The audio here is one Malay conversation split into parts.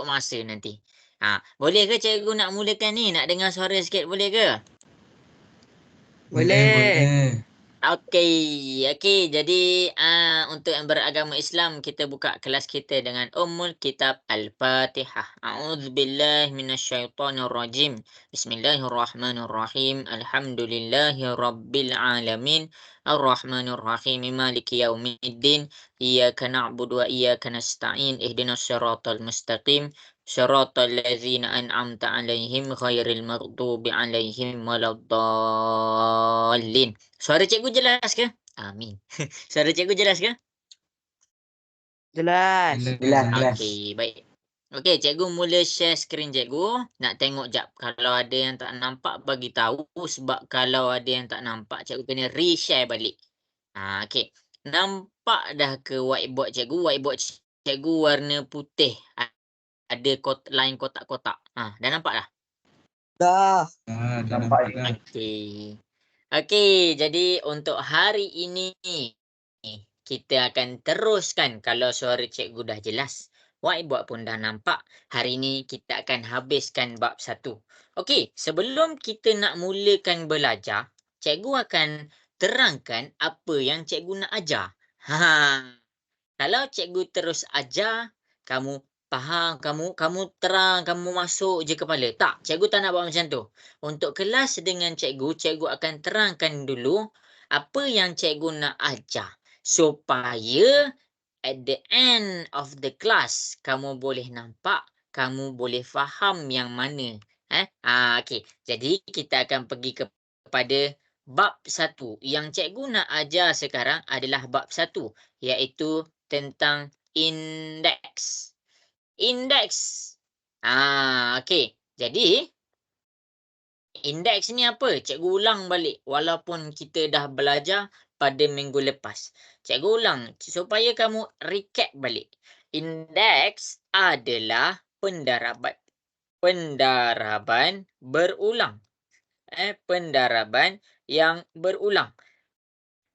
masa nanti. Boleh ke cikgu nak mulakan ni? Nak dengar suara sikit boleh ke? Boleh. Okey. Jadi untuk yang beragama Islam kita buka kelas kita dengan Ummul Kitab Al-Fatihah. A'udzubillahi minasyaitonirrajim. Bismillahirrahmanirrahim. Alhamdulillahirabbil alamin. Arrahmanirrahim. Maliki yaumiddin. Iyyaka na'budu wa iyyaka nasta'in. Ihdinas siratal mustaqim. Syaratal ladzina an'amta 'alaihim ghairil maghdubi 'alaihim waladdallin. Suara cikgu jelas ke? Amin. Suara cikgu jelas ke? Jelas. Jelas. Okey, baik. Okey, cikgu mula share skrin cikgu. Nak tengok jap. Kalau ada yang tak nampak bagi tahu, sebab kalau ada yang tak nampak cikgu kena reshare balik. Okey. Nampak dah ke whiteboard cikgu? Whiteboard cikgu warna putih. Ada line kotak-kotak. Dah nampak dah? Dah. Nampak dah. Okey, jadi untuk hari ini kita akan teruskan kalau suara cikgu dah jelas. Whiteboard pun dah nampak. Hari ini kita akan habiskan bab 1. Okey, sebelum kita nak mulakan belajar, cikgu akan terangkan apa yang cikgu nak ajar. Kalau cikgu terus ajar, kamu faham, kamu terang, kamu masuk je kepala. Tak, cikgu tak nak buat macam tu. Untuk kelas dengan cikgu, cikgu akan terangkan dulu apa yang cikgu nak ajar. Supaya at the end of the class, kamu boleh nampak, kamu boleh faham yang mana. Okey. Jadi, kita akan pergi kepada bab 1. Yang cikgu nak ajar sekarang adalah bab 1. Iaitu tentang indeks. Okey. Jadi, indeks ni apa? Cikgu ulang balik walaupun kita dah belajar pada minggu lepas. Cikgu ulang supaya kamu recap balik. Indeks adalah pendaraban berulang. Pendaraban yang berulang.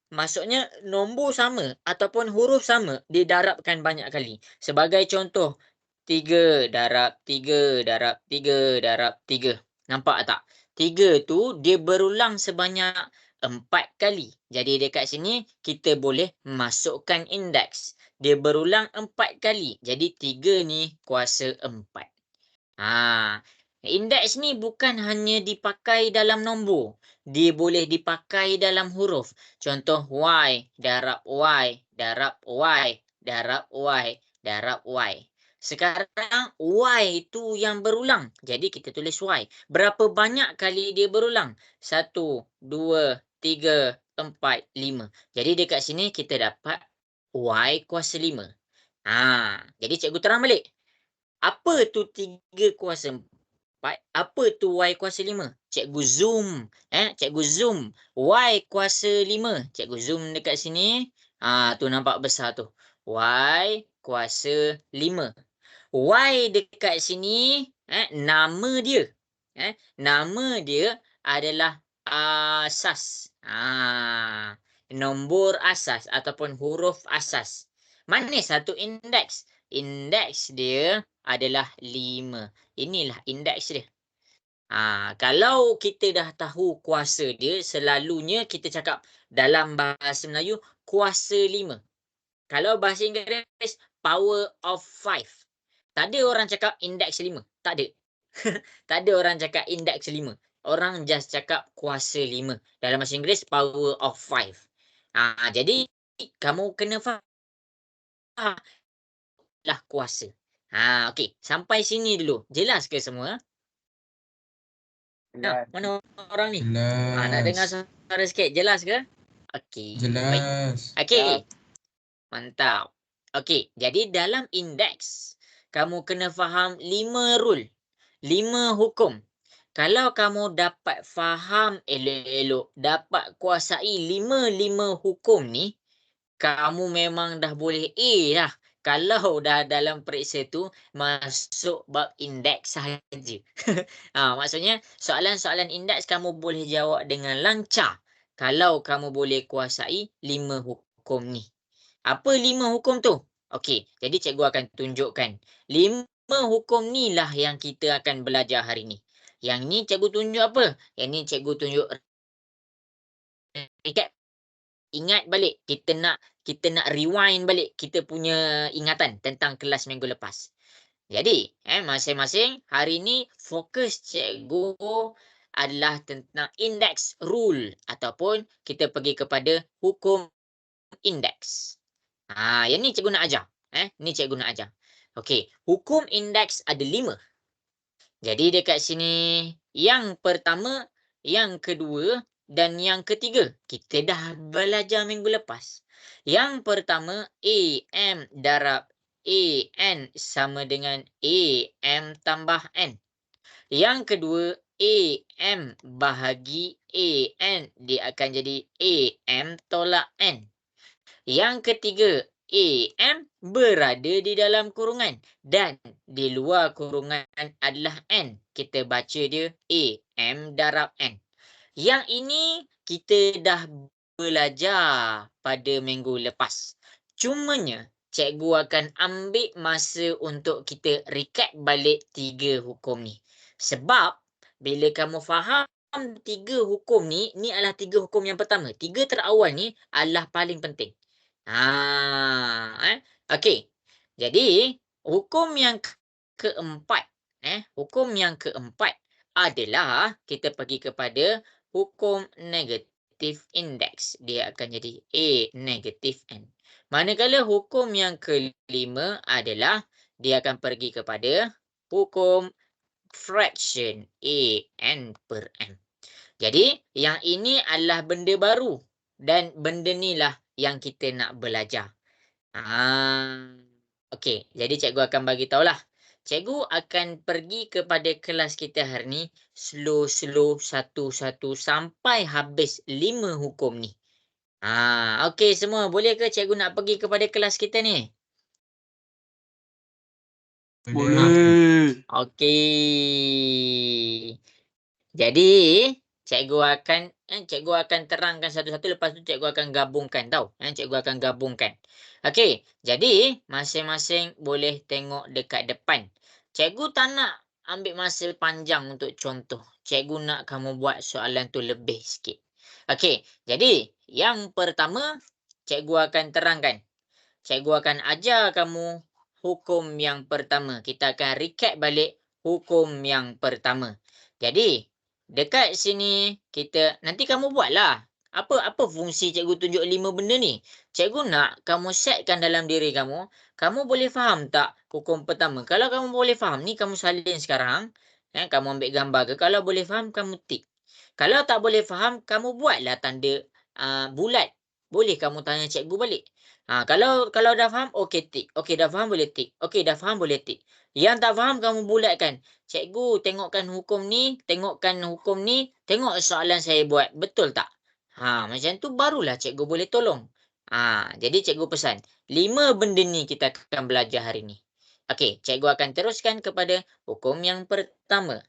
Maksudnya nombor sama ataupun huruf sama didarabkan banyak kali. Sebagai contoh, 3 darab 3 darab 3 darab 3. Nampak tak? 3 tu dia berulang sebanyak 4 kali. Jadi dekat sini kita boleh masukkan indeks. Dia berulang 4 kali. Jadi 3 ni kuasa 4. Indeks ni bukan hanya dipakai dalam nombor. Dia boleh dipakai dalam huruf. Contoh Y darab Y darab Y darab Y darab Y. Sekarang Y tu yang berulang. Jadi kita tulis Y. Berapa banyak kali dia berulang? 1, 2, 3, 4, 5. Jadi dekat sini kita dapat Y kuasa 5. Jadi cikgu terang balik. Apa tu 3 kuasa 4? Apa tu Y kuasa 5? Cikgu zoom. Cikgu zoom. Y kuasa 5. Cikgu zoom dekat sini. Tu nampak besar tu. Y kuasa 5. Y dekat sini, nama dia. Nama dia adalah asas. Nombor asas ataupun huruf asas. Mana satu indeks? Indeks dia adalah 5. Inilah indeks dia. Kalau kita dah tahu kuasa dia, selalunya kita cakap dalam bahasa Melayu, kuasa 5. Kalau bahasa Inggeris, power of 5. Tak ada orang cakap indeks 5. Tak ada. Tak ada orang cakap indeks 5. Orang just cakap kuasa 5. Dalam bahasa Inggeris, power of 5. Jadi, kamu kena faham lah kuasa. Okey. Sampai sini dulu. Jelas ke semua? Mana orang ni? Nak dengar suara sikit. Jelas ke? Okey. Baik. Okey. Mantap. Okey. Jadi dalam indeks, kamu kena faham 5 rule. 5 hukum. Kalau kamu dapat faham elok-elok, dapat kuasai 5 hukum ni, kamu memang dah boleh A dah. Kalau dah dalam periksa tu masuk bab indeks sahaja. Maksudnya soalan-soalan indeks kamu boleh jawab dengan lancar kalau kamu boleh kuasai 5 hukum ni. Apa 5 hukum tu? Okey, jadi cikgu akan tunjukkan 5 hukum ni lah yang kita akan belajar hari ni. Yang ni cikgu tunjuk apa? Yang ni cikgu tunjuk recap. Ingat balik. Kita nak rewind balik kita punya ingatan tentang kelas minggu lepas. Jadi, masing-masing hari ni fokus cikgu adalah tentang index rule ataupun kita pergi kepada hukum indeks. Yang ni cikgu nak ajar. Ni cikgu nak ajar. Okey, hukum indeks ada 5. Jadi dekat sini yang pertama, yang kedua dan yang ketiga kita dah belajar minggu lepas. Yang pertama AM darab AN sama dengan AM tambah N. Yang kedua AM bahagi AN dia akan jadi AM tolak N. Yang ketiga AM berada di dalam kurungan dan di luar kurungan adalah N. Kita baca dia AM darab N. Yang ini kita dah belajar pada minggu lepas. Cumanya cikgu akan ambil masa untuk kita recap balik 3 hukum ni. Sebab bila kamu faham 3 hukum ni adalah 3 hukum yang pertama. 3 terawal ni adalah paling penting. Okey. Jadi, hukum yang keempat, hukum yang keempat adalah kita pergi kepada hukum negatif indeks. Dia akan jadi A negatif N. Manakala hukum yang kelima adalah dia akan pergi kepada hukum fraction A N per M. Jadi, yang ini adalah benda baru dan benda ni lah yang kita nak belajar. Okey, jadi cikgu akan bagi tahulah. Cikgu akan pergi kepada kelas kita hari ni slow satu-satu sampai habis 5 hukum ni. Okey semua, boleh ke cikgu nak pergi kepada kelas kita ni? Boleh. Okey. Jadi, cikgu akan terangkan satu-satu, lepas tu cikgu akan gabungkan tau. Cikgu akan gabungkan. Okey, jadi masing-masing boleh tengok dekat depan. Cikgu tak nak ambil masa panjang untuk contoh. Cikgu nak kamu buat soalan tu lebih sikit. Okey, jadi yang pertama cikgu akan terangkan. Cikgu akan ajar kamu hukum yang pertama. Kita akan recap balik hukum yang pertama. Jadi, dekat sini nanti kamu buatlah. Apa fungsi cikgu tunjuk 5 benda ni? Cikgu nak kamu setkan dalam diri kamu. Kamu boleh faham tak hukum pertama? Kalau kamu boleh faham ni, kamu salin sekarang. Kamu ambil gambar ke? Kalau boleh faham, kamu tik. Kalau tak boleh faham, kamu buatlah tanda bulat. Boleh kamu tanya cikgu balik. Kalau dah faham, okey tik. Okey dah faham, boleh tik. Okey dah faham, boleh tik. Yang tak faham, kamu bulatkan. Cikgu tengokkan hukum ni, tengok soalan saya buat. Betul tak? Macam tu barulah cikgu boleh tolong. Jadi cikgu pesan, 5 benda ni kita akan belajar hari ni. Okey, cikgu akan teruskan kepada hukum yang pertama.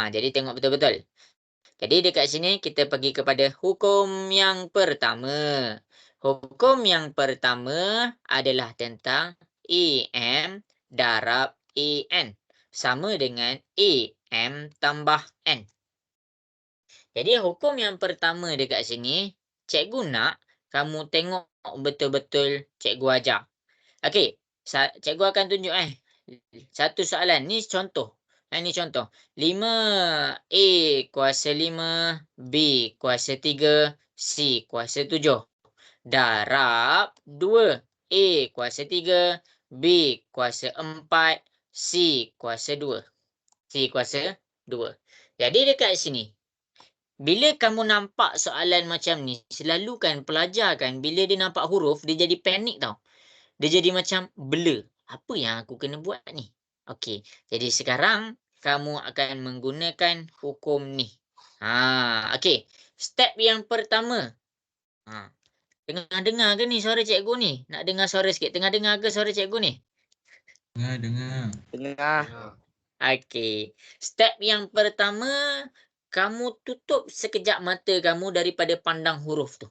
Jadi tengok betul-betul. Jadi dekat sini kita pergi kepada hukum yang pertama. Hukum yang pertama adalah tentang AM darab AN sama dengan AM tambah N. Jadi hukum yang pertama dekat sini, cikgu nak kamu tengok betul-betul cikgu ajar. Okey, cikgu akan tunjuk satu soalan. Ni contoh. Ini contoh. 5A kuasa 5, B kuasa 3, C kuasa 7. Darab 2A kuasa 3, B kuasa 4, C kuasa 2. C kuasa 2. Jadi dekat sini, bila kamu nampak soalan macam ni, selalu kan pelajar kan, bila dia nampak huruf, dia jadi panik tau. Dia jadi macam blur. Apa yang aku kena buat ni? Okey, jadi sekarang kamu akan menggunakan hukum ni. Okey. Step yang pertama. Tengah dengar ke ni suara cikgu ni? Nak dengar suara sikit. Tengah dengar ke suara cikgu ni? Dengar. Okey. Step yang pertama, kamu tutup sekejap mata kamu daripada pandang huruf tu.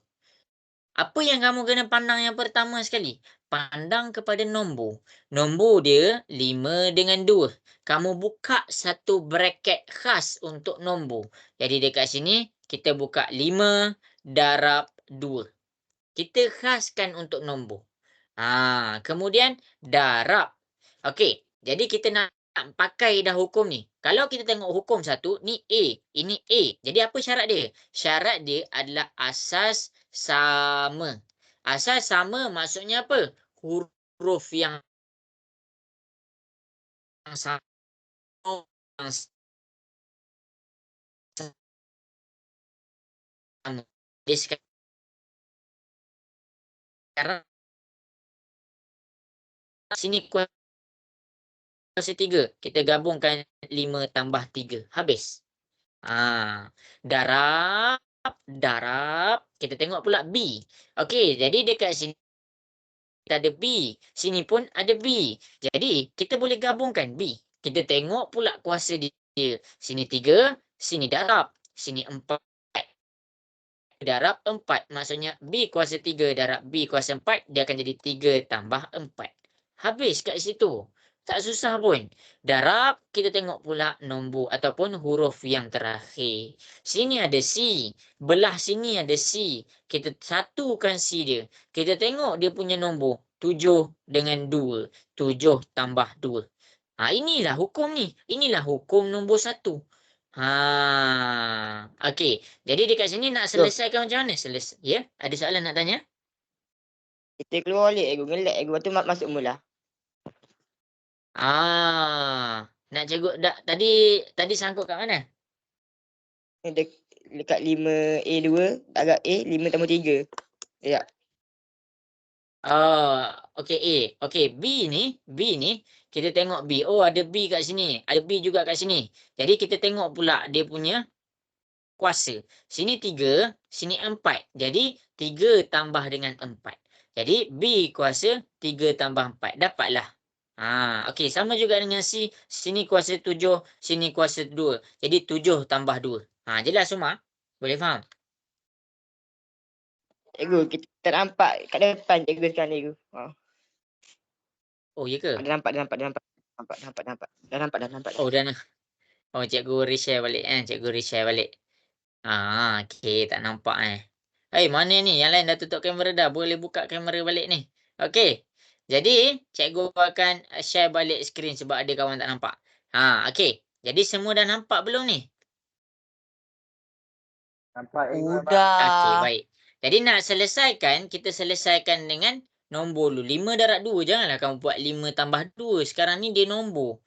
Apa yang kamu kena pandang yang pertama sekali? pandang kepada nombor. Nombor dia 5 dengan 2. Kamu buka satu bracket khas untuk nombor. Jadi dekat sini kita buka 5 darab 2. Kita khaskan untuk nombor. Kemudian darab. Okey, jadi kita nak pakai dah hukum ni. Kalau kita tengok hukum satu, ni A, ini A. Jadi apa syarat dia? Syarat dia adalah asas sama. Asas sama maksudnya apa? Huruf yang sama. Yang sama. Jadi sekarang sini kuasa 3. Kita gabungkan 5 tambah 3. Habis. Darab, darab. Kita tengok pula B. Okey, jadi dekat sini kita ada B. Sini pun ada B. Jadi, kita boleh gabungkan B. Kita tengok pula kuasa dia. Sini 3, sini darab. Sini 4. Darab 4. Maksudnya B kuasa 3 darab B kuasa 4. Dia akan jadi 3 tambah 4. Habis kat situ. Tak susah pun. Darab, kita tengok pula nombor ataupun huruf yang terakhir. Sini ada C. Belah sini ada C. Kita satukan C dia. Kita tengok dia punya nombor. 7 dengan 2. 7 tambah 2. Inilah hukum ni. Inilah hukum nombor 1. Okey. Jadi dekat sini nak selesaikan macam mana? Ya? Ada soalan nak tanya? Kita keluar balik ego, ngelak ego, lepas tu masuk mula. Nak cikgu tadi sangkut kat mana? Dekat 5A2, darab A, 5 tambah 3. Ya. Okey A. Okey B ni kita tengok B. Oh ada B kat sini. Ada B juga kat sini. Jadi kita tengok pula dia punya kuasa. Sini 3, sini 4. Jadi 3 tambah dengan 4. Jadi B kuasa 3 tambah 4. Dapatlah. Okey, sama juga dengan C. Sini kuasa 7, sini kuasa 2. Jadi 7 tambah 2. Jelas semua? Boleh faham? Cikgu, kita nampak kat depan cikgu sekarang ni, cikgu. Oh, ya ke? Dah nampak. Dah nampak. Oh, dah nak. Oh, cikgu reshare balik Cikgu reshare balik. Okey, tak nampak mana ni? Yang lain dah tutup kamera dah. Boleh buka kamera balik ni. Okey. Jadi, cikgu akan share balik skrin sebab ada kawan tak nampak. Okey. Jadi semua dah nampak belum ni? Nampak. Okey, baik. Jadi nak selesaikan, kita selesaikan dengan nombor dulu. 5 darab 2. Janganlah kamu buat 5 tambah 2. Sekarang ni dia nombor.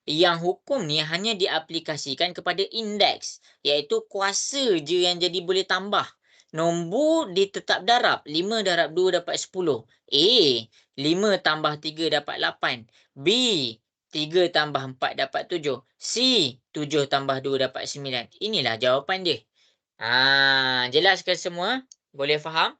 Yang hukum ni hanya diaplikasikan kepada indeks. Iaitu kuasa je yang jadi boleh tambah. Nombor ditetap darab. 5 darab 2 dapat 10. A, 5 tambah 3 dapat 8. B, 3 tambah 4 dapat 7. C, 7 tambah 2 dapat 9. Inilah jawapan dia. Jelas ke semua? Boleh faham?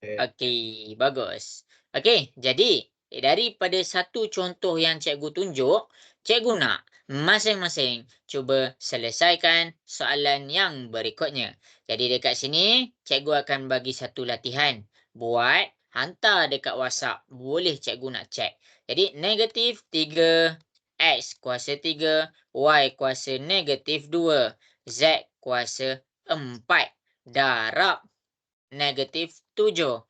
Okey, bagus. Okey, jadi daripada satu contoh yang cikgu tunjuk, cikgu nak masing-masing cuba selesaikan soalan yang berikutnya. Jadi dekat sini, cikgu akan bagi satu latihan. Buat, hantar dekat WhatsApp. Boleh cikgu nak check. Jadi negatif 3, X kuasa 3, Y kuasa negatif 2, Z kuasa 4, darab negatif 7,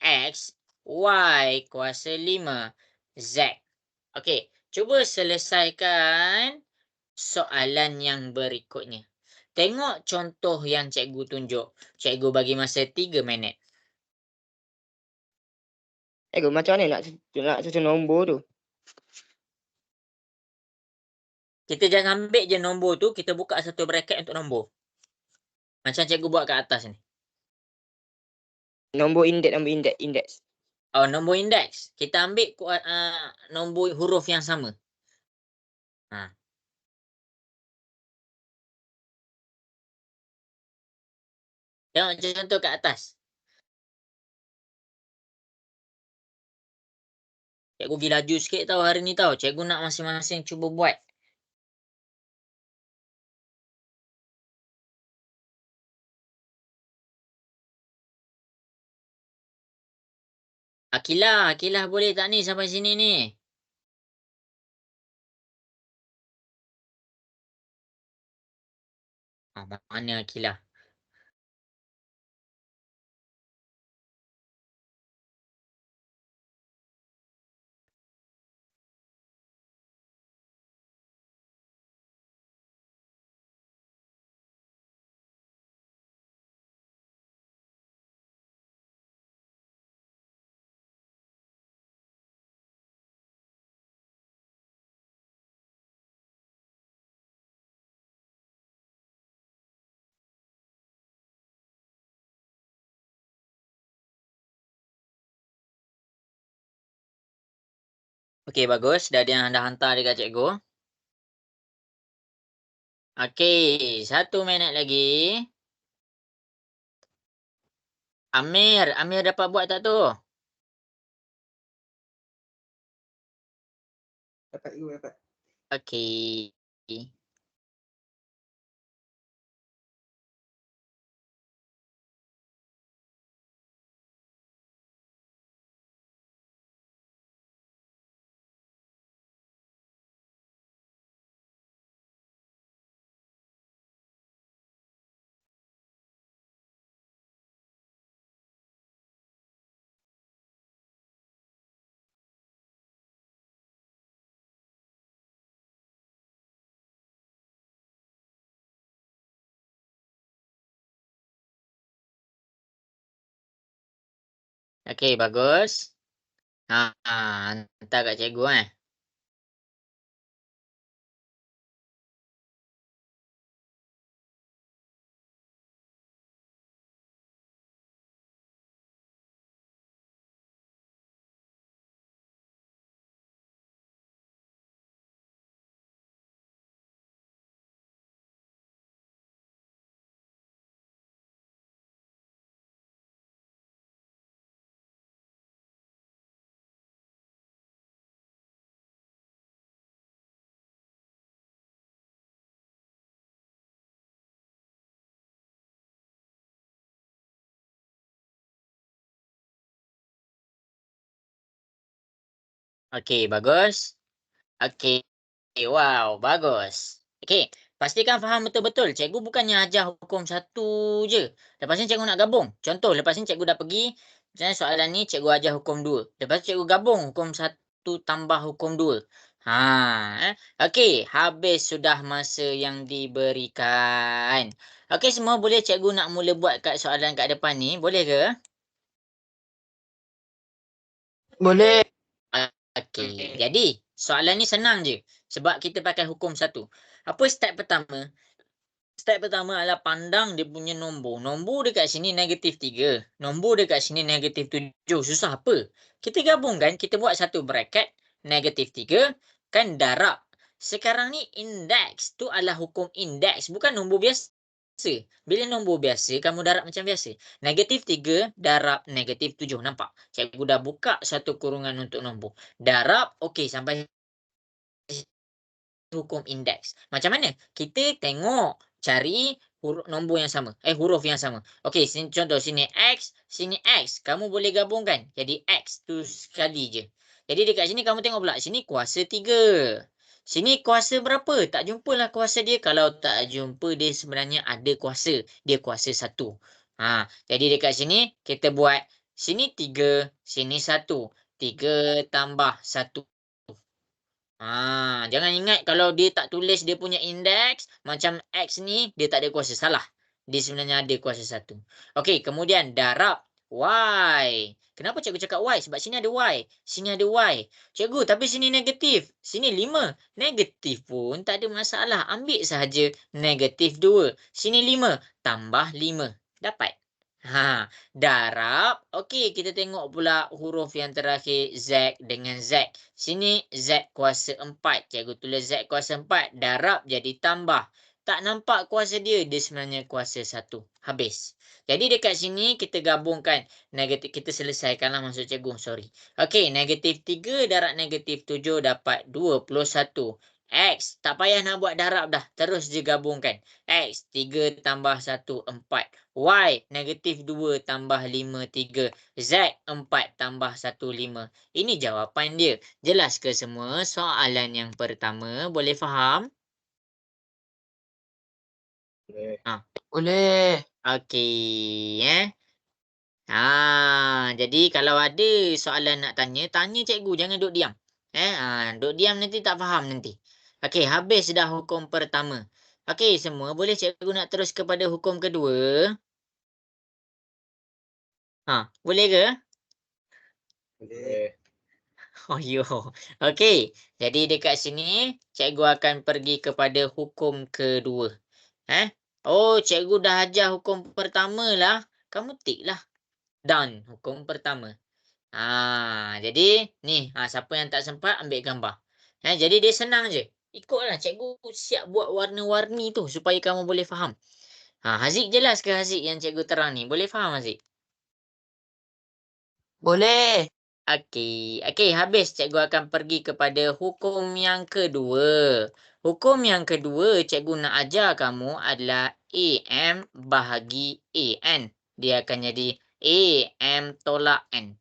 X, Y kuasa 5, Z. Okey, cuba selesaikan soalan yang berikutnya. Tengok contoh yang cikgu tunjuk. Cikgu bagi masa 3 minit. Cikgu, macam mana nak susun nombor tu? Kita jangan ambil je nombor tu, kita buka satu bracket untuk nombor. Macam cikgu buat kat atas ni. Nombor indeks. Oh, nombor indeks. Kita ambil nombor huruf yang sama. Tengok contoh kat atas. Cikgu pergi laju sikit tau hari ni tau. Cikgu nak masing-masing cuba buat. Akilah boleh tak ni sampai sini ni? Mana Akilah? Okey, bagus. Dah hantar dekat cikgu. Okey, 1 minit lagi. Amir dapat buat tak tu? Dapat you dapat. Okey. Okey, bagus. Hantar kat cikgu eh. Okey, bagus. Okey. Wow, bagus. Okey, pastikan faham betul-betul. Cikgu bukannya ajar hukum satu je. Lepas ni cikgu nak gabung. Contoh, lepas ni cikgu dah pergi. Misalnya soalan ni cikgu ajar hukum 2. Lepas tu cikgu gabung hukum 1 tambah hukum 2. Okey, habis sudah masa yang diberikan. Okey, semua boleh cikgu nak mula buat kat soalan kat depan ni. Boleh ke? Boleh. Okey, jadi soalan ni senang je. Sebab kita pakai hukum 1. Apa step pertama? Step pertama adalah pandang dia punya nombor. Nombor dekat sini -3. Nombor dekat sini -7. Susah apa? Kita gabungkan, kita buat satu bracket. -3 kan darab. Sekarang ni indeks tu adalah hukum indeks. Bukan nombor biasa. Bila nombor biasa, kamu darab macam biasa. -3 darab -7. Nampak? Cikgu dah buka satu kurungan untuk nombor. Darab, okey, sampai hukum indeks. Macam mana? Kita tengok, cari nombor yang sama. Huruf yang sama. Okey, sini, contoh sini X, sini X. Kamu boleh gabungkan. Jadi X tu sekali je. Jadi dekat sini kamu tengok pula. Sini kuasa 3. Sini kuasa berapa? Tak jumpalah kuasa dia. Kalau tak jumpa, dia sebenarnya ada kuasa. Dia kuasa 1. Jadi dekat sini, kita buat sini 3, sini 1. 3 tambah 1. Jangan ingat kalau dia tak tulis dia punya indeks, macam X ni, dia tak ada kuasa. Salah. Dia sebenarnya ada kuasa 1. Okey, kemudian darab Y. Kenapa cikgu cakap Y? Sebab sini ada Y. Sini ada Y. Cikgu, tapi sini negatif. Sini 5. Negatif pun tak ada masalah. Ambil sahaja -2. Sini 5. Tambah 5. Dapat. Darab. Okey, kita tengok pula huruf yang terakhir Z dengan Z. Sini Z kuasa 4. Cikgu tulis Z kuasa 4. Darab jadi tambah. Tak nampak kuasa dia. Dia sebenarnya kuasa 1. Habis. Jadi dekat sini kita gabungkan. Negatif. Kita selesaikanlah maksud cikgu. Sorry. Okey, -3 darab -7 dapat 21. X. Tak payah nak buat darab dah. Terus je gabungkan. X. 3 tambah 1, 4. Y. Negatif 2 tambah 5, 3. Z. 4 tambah 1, 5. Ini jawapan dia. Jelas ke semua soalan yang pertama? Boleh faham? Boleh. Boleh. Okey. Jadi kalau ada soalan nak tanya, tanya cikgu. Jangan duduk diam. Duduk diam nanti tak faham nanti. Okey, habis dah hukum pertama. Okey, semua boleh cikgu nak terus kepada hukum kedua? Boleh ke? Boleh. Oh, yo. Okey. Jadi dekat sini, cikgu akan pergi kepada hukum kedua. Oh, cikgu dah ajar hukum pertama lah. Kamu tik lah. Done. Hukum pertama. Jadi ni, siapa yang tak sempat ambil gambar. Jadi dia senang je. Ikutlah cikgu siap buat warna-warni tu supaya kamu boleh faham. Haziq jelas ke Haziq yang cikgu terang ni? Boleh faham Haziq? Boleh. Okey, habis cikgu akan pergi kepada hukum yang kedua. Hukum yang kedua cikgu nak ajar kamu adalah AM bahagi AN. Dia akan jadi AM tolak N.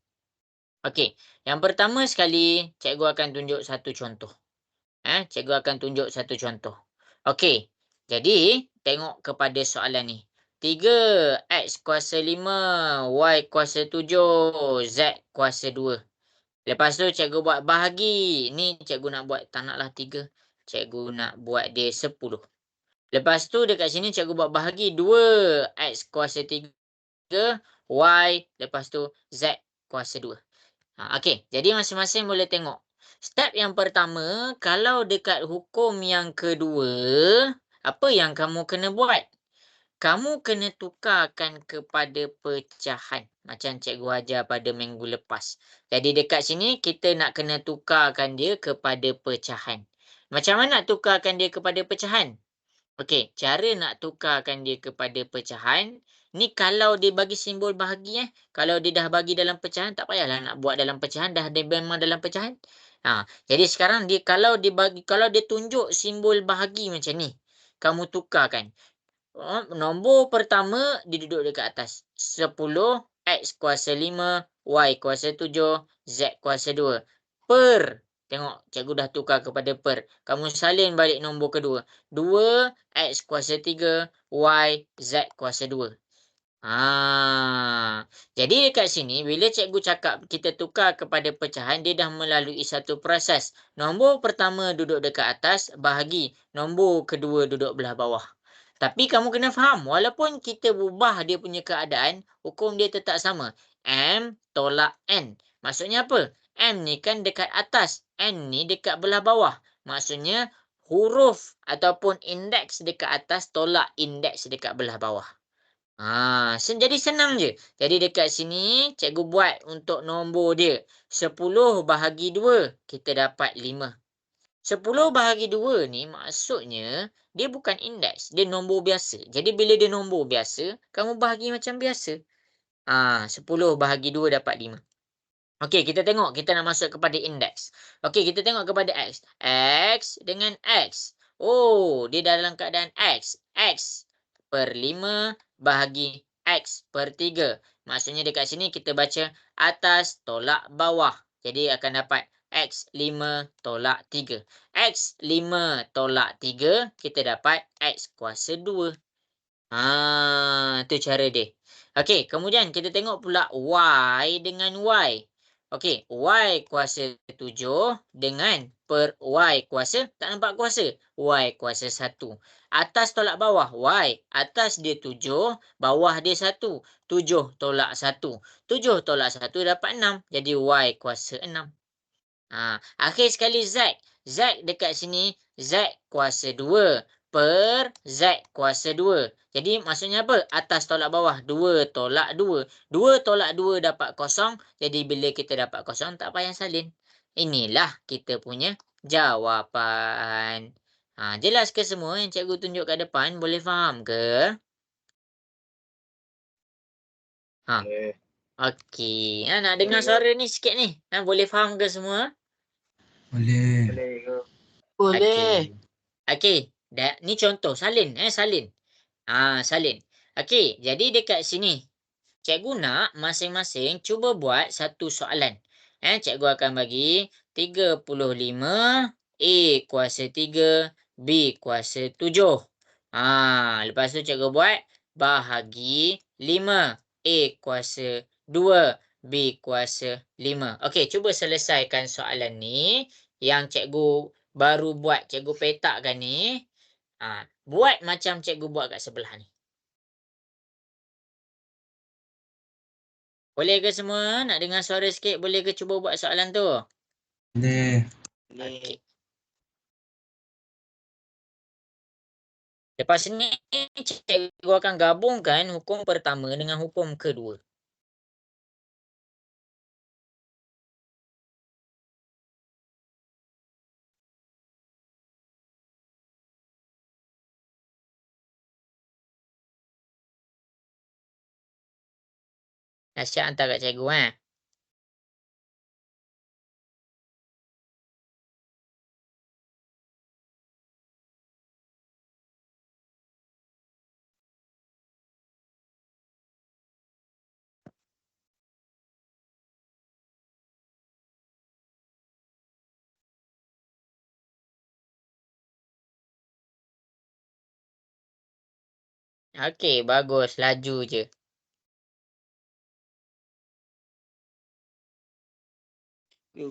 Okey, yang pertama sekali cikgu akan tunjuk satu contoh. Cikgu akan tunjuk satu contoh. Okey, jadi tengok kepada soalan ni. 3X kuasa 5, Y kuasa 7, Z kuasa 2. Lepas tu cikgu buat bahagi. Ni cikgu nak buat, tak naklah 3. Cikgu nak buat dia 10. Lepas tu dekat sini cikgu buat bahagi 2X kuasa 3, Y. Lepas tu Z kuasa 2. Okey, jadi masing-masing boleh tengok. Step yang pertama, kalau dekat hukum yang kedua, apa yang kamu kena buat? Kamu kena tukarkan kepada pecahan. Macam cikgu ajar pada minggu lepas. Jadi dekat sini, kita nak kena tukarkan dia kepada pecahan. Macam mana nak tukarkan dia kepada pecahan? Okey, cara nak tukarkan dia kepada pecahan, ni kalau dia bagi simbol bahagi kalau dia dah bagi dalam pecahan, tak payahlah nak buat dalam pecahan, dah ada memang dalam pecahan. Jadi sekarang dia kalau dia tunjuk simbol bahagi macam ni, kamu tukarkan. Nombor pertama dia duduk dekat atas. 10 X kuasa 5, Y kuasa 7, Z kuasa 2. Per. Tengok, cikgu dah tukar kepada per. Kamu salin balik nombor kedua. 2 X kuasa 3, Y, Z kuasa 2. Jadi dekat sini, bila cikgu cakap kita tukar kepada pecahan, dia dah melalui satu proses. Nombor pertama duduk dekat atas, bahagi. Nombor kedua duduk belah bawah. Tapi kamu kena faham, walaupun kita ubah dia punya keadaan, hukum dia tetap sama. M tolak N. Maksudnya apa? M ni kan dekat atas, N ni dekat belah bawah. Maksudnya huruf ataupun indeks dekat atas tolak indeks dekat belah bawah. Jadi senang je. Jadi dekat sini, cikgu buat untuk nombor dia. 10 bahagi 2, kita dapat 5. 10 bahagi 2 ni maksudnya dia bukan indeks, dia nombor biasa. Jadi bila dia nombor biasa, kamu bahagi macam biasa. 10 bahagi 2 dapat 5. Okey, kita tengok, kita nak masuk kepada indeks. Okey, kita tengok kepada X. X dengan X. Oh, dia dalam keadaan X. X per 5 bahagi X per 3. Maksudnya dekat sini kita baca atas tolak bawah. Jadi akan dapat X5 tolak 3. X5 tolak 3, kita dapat X kuasa 2. Itu cara dia. Okey, kemudian kita tengok pula Y dengan Y. Okey, Y kuasa 7 dengan per Y kuasa, tak nampak kuasa? Y kuasa 1. Atas tolak bawah, Y. Atas dia 7, bawah dia 1. 7 tolak 1. 7 tolak 1 dapat 6. Jadi Y kuasa 6. Akhir sekali Z. Z dekat sini, Z kuasa 2 per Z kuasa 2. Jadi maksudnya apa? Atas tolak bawah, 2 tolak 2. 2 tolak 2 dapat kosong. Jadi bila kita dapat kosong, tak payah salin. Inilah kita punya jawapan. Jelas ke semua yang cikgu tunjuk kat depan? Boleh faham ke? Boleh. Okey. Nak dengar suara ni sikit ni. Boleh faham ke semua? Boleh. Boleh ke? Boleh. Okey. Ni contoh salin, salin. Salin. Okey, jadi dekat sini cikgu nak masing-masing cuba buat satu soalan. Cikgu akan bagi 35 A kuasa 3 B kuasa 7. Lepas tu cikgu buat bahagi 5 A kuasa 2 B kuasa 5. Okey, cuba selesaikan soalan ni yang cikgu baru buat, cikgu petakkan ni. Buat macam cikgu buat kat sebelah ni. Boleh ke semua? Nak dengar suara sikit, boleh ke cuba buat soalan tu? Boleh. Okey. Lepas ni, cikgu akan gabungkan hukum pertama dengan hukum kedua. Nasihat hantar kat cikgu, Okey, bagus. Laju je.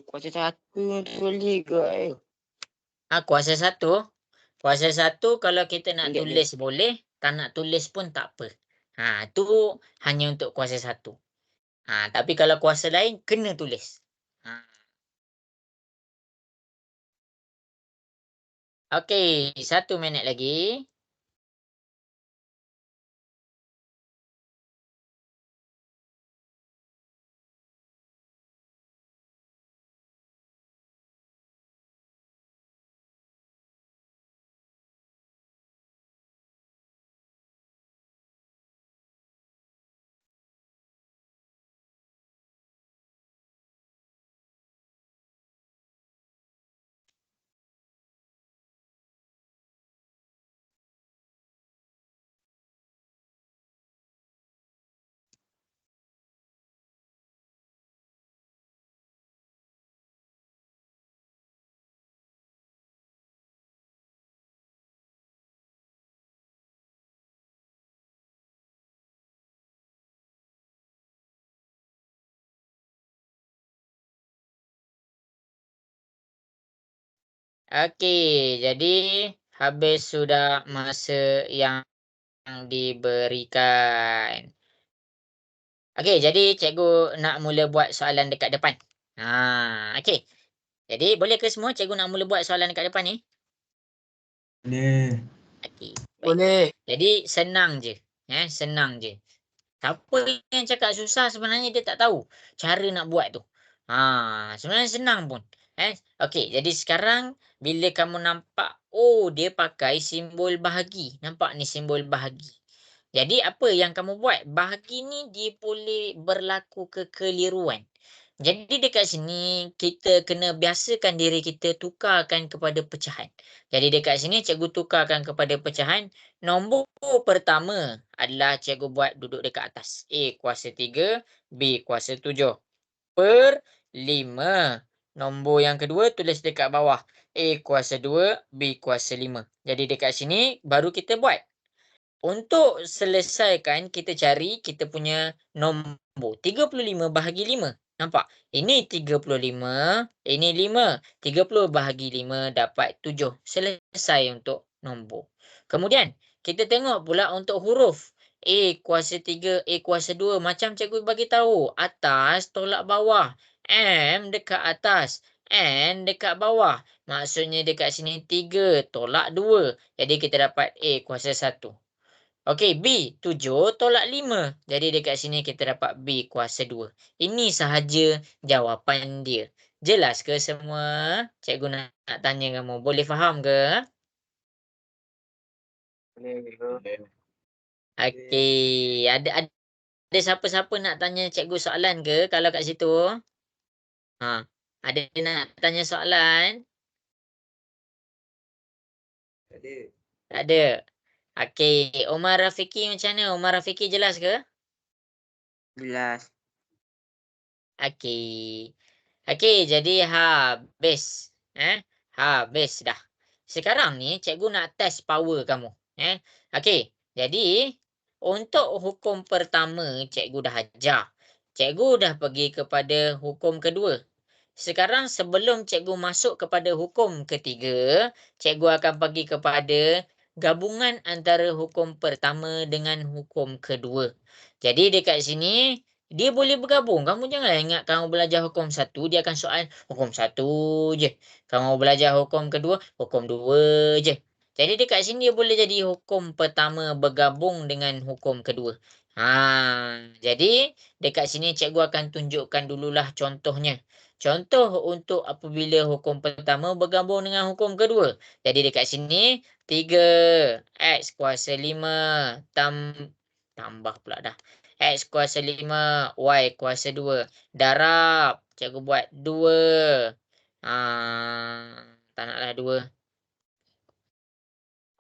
Kuasa 1 boleh ke? Kuasa 1. Kuasa 1 kalau kita nak Ingat tulis boleh, tak nak tulis pun tak apa. Tu hanya untuk kuasa 1. Tapi kalau kuasa lain, kena tulis. Okey, 1 minit lagi. Okey, jadi habis sudah masa yang diberikan. Okey, jadi cikgu nak mula buat soalan dekat depan. Okey. Jadi boleh ke semua cikgu nak mula buat soalan dekat depan ni? Boleh. Okey. Baik. Boleh. Jadi senang je. Senang je. Siapa yang cakap susah sebenarnya dia tak tahu cara nak buat tu. Sebenarnya senang pun. Okey, jadi sekarang bila kamu nampak, dia pakai simbol bahagi. Nampak ni simbol bahagi. Jadi apa yang kamu buat? Bahagi ni dia boleh berlaku kekeliruan. Jadi dekat sini kita kena biasakan diri kita tukarkan kepada pecahan. Jadi dekat sini cikgu tukarkan kepada pecahan. Nombor pertama adalah cikgu buat duduk dekat atas. A kuasa 3, B kuasa 7 per 5. Nombor yang kedua tulis dekat bawah. A kuasa 2, B kuasa 5. Jadi dekat sini baru kita buat. Untuk selesaikan, kita cari kita punya nombor. 35 bahagi 5. Nampak? Ini 35, ini 5. 30 bahagi 5 dapat 7. Selesai untuk nombor. Kemudian, kita tengok pula untuk huruf. A kuasa 3, A kuasa 2. Macam cikgu bagi tahu. Atas tolak bawah. M dekat atas. N dekat bawah. Maksudnya dekat sini 3 tolak 2. Jadi kita dapat A kuasa 1. Okey, B 7 tolak 5. Jadi dekat sini kita dapat B kuasa 2. Ini sahaja jawapan dia. Jelas ke semua? Cikgu nak tanya kamu. Boleh faham ke? Boleh. Okey. Ada siapa-siapa nak tanya cikgu soalan ke kalau kat situ? Ada nak tanya soalan? Tak ada. Okey, Umar Rafiki macam mana? Umar Rafiki jelas ke? Jelas. Okey. Okey, jadi habis. Habis dah. Sekarang ni cikgu nak test power kamu. Okey, jadi untuk hukum pertama cikgu dah ajar. Cikgu dah pergi kepada hukum kedua. Sekarang sebelum cikgu masuk kepada hukum ketiga, cikgu akan pergi kepada gabungan antara hukum pertama dengan hukum kedua. Jadi dekat sini dia boleh bergabung. Kamu janganlah ingat kamu belajar hukum satu, dia akan soal hukum satu je. Kamu belajar hukum kedua, hukum dua je. Jadi dekat sini dia boleh jadi hukum pertama bergabung dengan hukum kedua. Jadi dekat sini cikgu akan tunjukkan dululah contohnya. Contoh untuk apabila hukum pertama bergabung dengan hukum kedua. Jadi dekat sini 3x kuasa 5 tambah pula dah. X kuasa 5, Y kuasa 2. Darab. Cikgu buat 2. Tak naklah 2.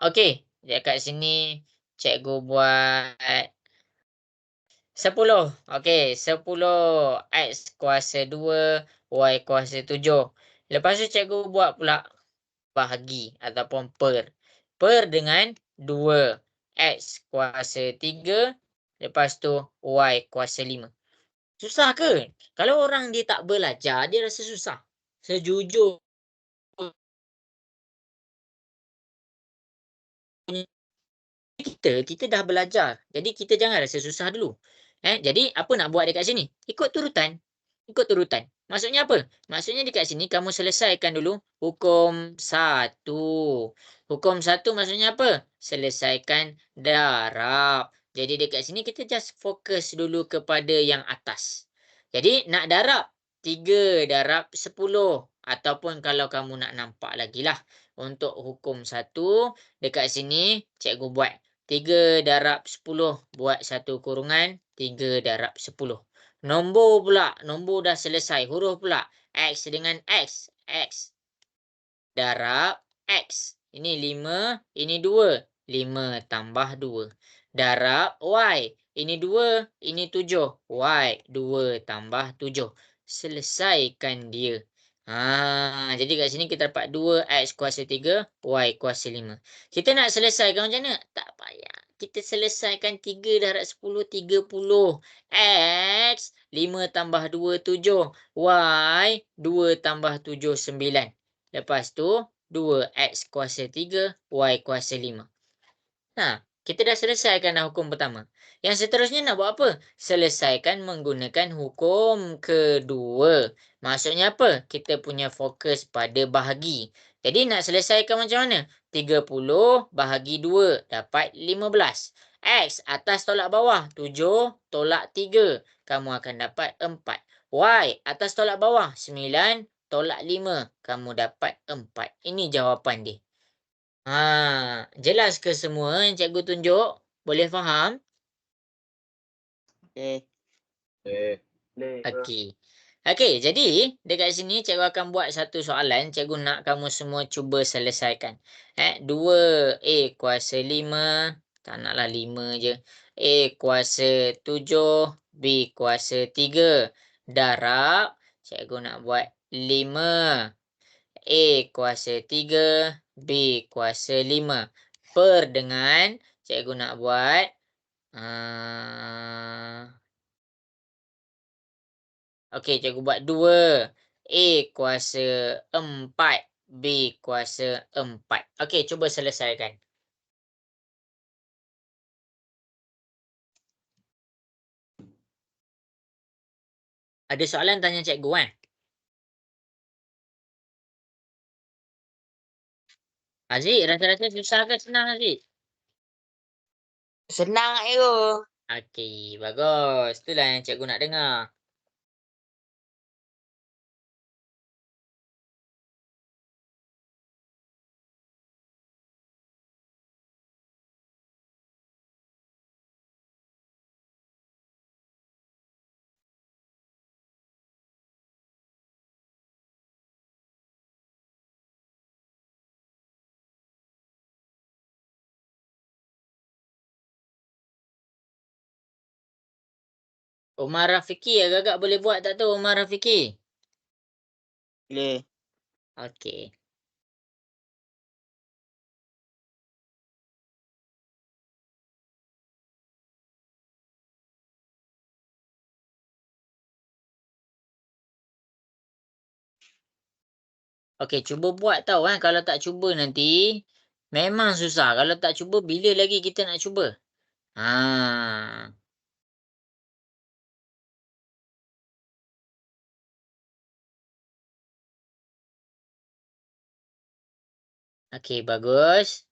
Okey. Dekat sini cikgu buat 10. Okey. 10 X kuasa 2, Y kuasa 7. Lepas tu cikgu buat pula bahagi ataupun per. Per dengan 2. X kuasa 3. Lepas tu Y kuasa 5. Susah ke? Kalau orang dia tak belajar, dia rasa susah. Sejujurnya kita dah belajar. Jadi kita jangan rasa susah dulu. Jadi apa nak buat dekat sini? Ikut turutan. Ikut turutan. Maksudnya apa? Maksudnya dekat sini kamu selesaikan dulu hukum 1. Hukum 1 maksudnya apa? Selesaikan darab. Jadi dekat sini kita just fokus dulu kepada yang atas. Jadi nak darab 3 darab 10. Ataupun kalau kamu nak nampak lagi lah. Untuk hukum 1 dekat sini cikgu buat 3 darab 10 buat 1 kurungan 3 darab 10. Nombor pula. Nombor dah selesai. Huruf pula. X dengan X. X darab X. Ini 5. Ini 2. 5 tambah 2. Darab Y. Ini 2. Ini 7. Y. 2 tambah 7. Selesaikan dia. Jadi kat sini kita dapat 2X kuasa 3. Y kuasa 5. Kita nak selesaikan macam mana? Tak payah. Kita selesaikan 3 darab 10, 30. X, 5 tambah 2, 7. Y, 2 tambah 7, 9. Lepas tu, 2X kuasa 3, Y kuasa 5. Kita dah selesaikan dah hukum pertama. Yang seterusnya nak buat apa? Selesaikan menggunakan hukum kedua. Maksudnya apa? Kita punya fokus pada bahagi. Jadi nak selesaikan macam mana? 30 bahagi 2 dapat 15. X atas tolak bawah 7 tolak 3. Kamu akan dapat 4. Y atas tolak bawah 9 tolak 5. Kamu dapat 4. Ini jawapan dia. Jelas ke semua yang cikgu tunjuk? Boleh faham? Okey. Okey, jadi dekat sini cikgu akan buat satu soalan. Cikgu nak kamu semua cuba selesaikan. 2A kuasa 5. Tak naklah 5 je. A kuasa 7. B kuasa 3. Darab. Cikgu nak buat 5. A kuasa 3, B kuasa 5. Per dengan cikgu nak buat okey, cikgu buat 2. A kuasa 4, B kuasa 4. Okey, cuba selesaikan. Ada soalan tanya cikgu Aziz, rasa-rasa susah ke senang Aziz? Senang je. Okey, bagus. Itulah yang cikgu nak dengar. Umar Rafiki agak-agak boleh buat tak tu Umar Rafiki? Boleh. Okey. Okey, cuba buat tau kan. Kalau tak cuba nanti memang susah. Kalau tak cuba bila lagi kita nak cuba? Ha. Okey, bagus.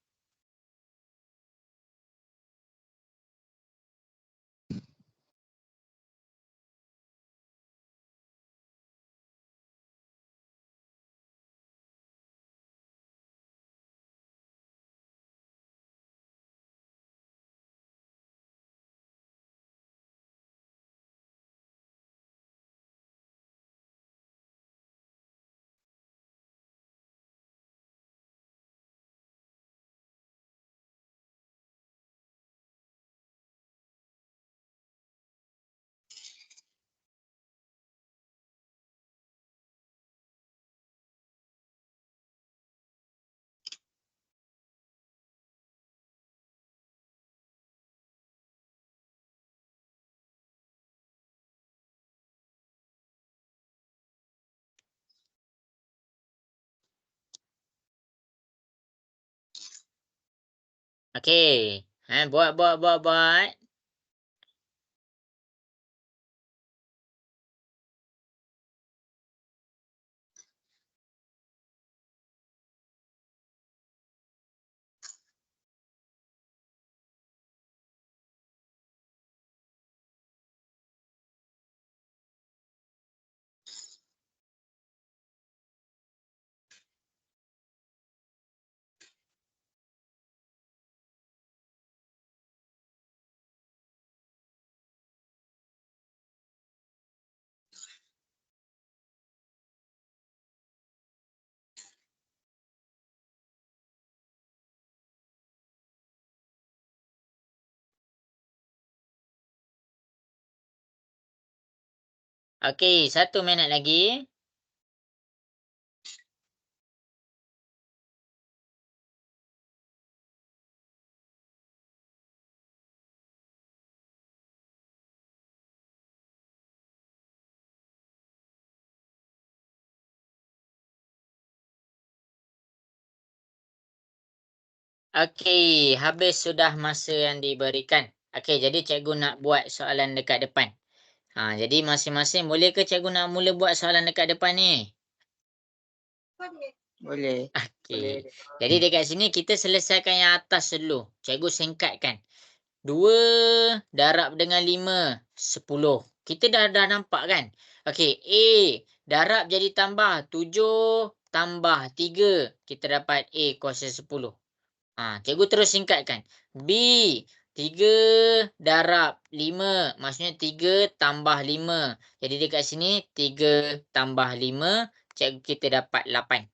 Okey. Buat. Okey, 1 minit lagi. Okey, habis sudah masa yang diberikan. Okey, jadi cikgu nak buat soalan dekat depan. Jadi masing-masing boleh ke cikgu nak mula buat soalan dekat depan ni? Boleh. Okey. Jadi dekat sini kita selesaikan yang atas dulu. Cikgu singkatkan. 2 darab dengan 5, 10. Kita dah nampak kan? Okey, A darab jadi tambah 7 tambah 3. Kita dapat A kuasa 10. Cikgu terus singkatkan. B 3 darab 5. Maksudnya 3 tambah 5. Jadi dekat sini 3 tambah 5. Cikgu kita dapat 8.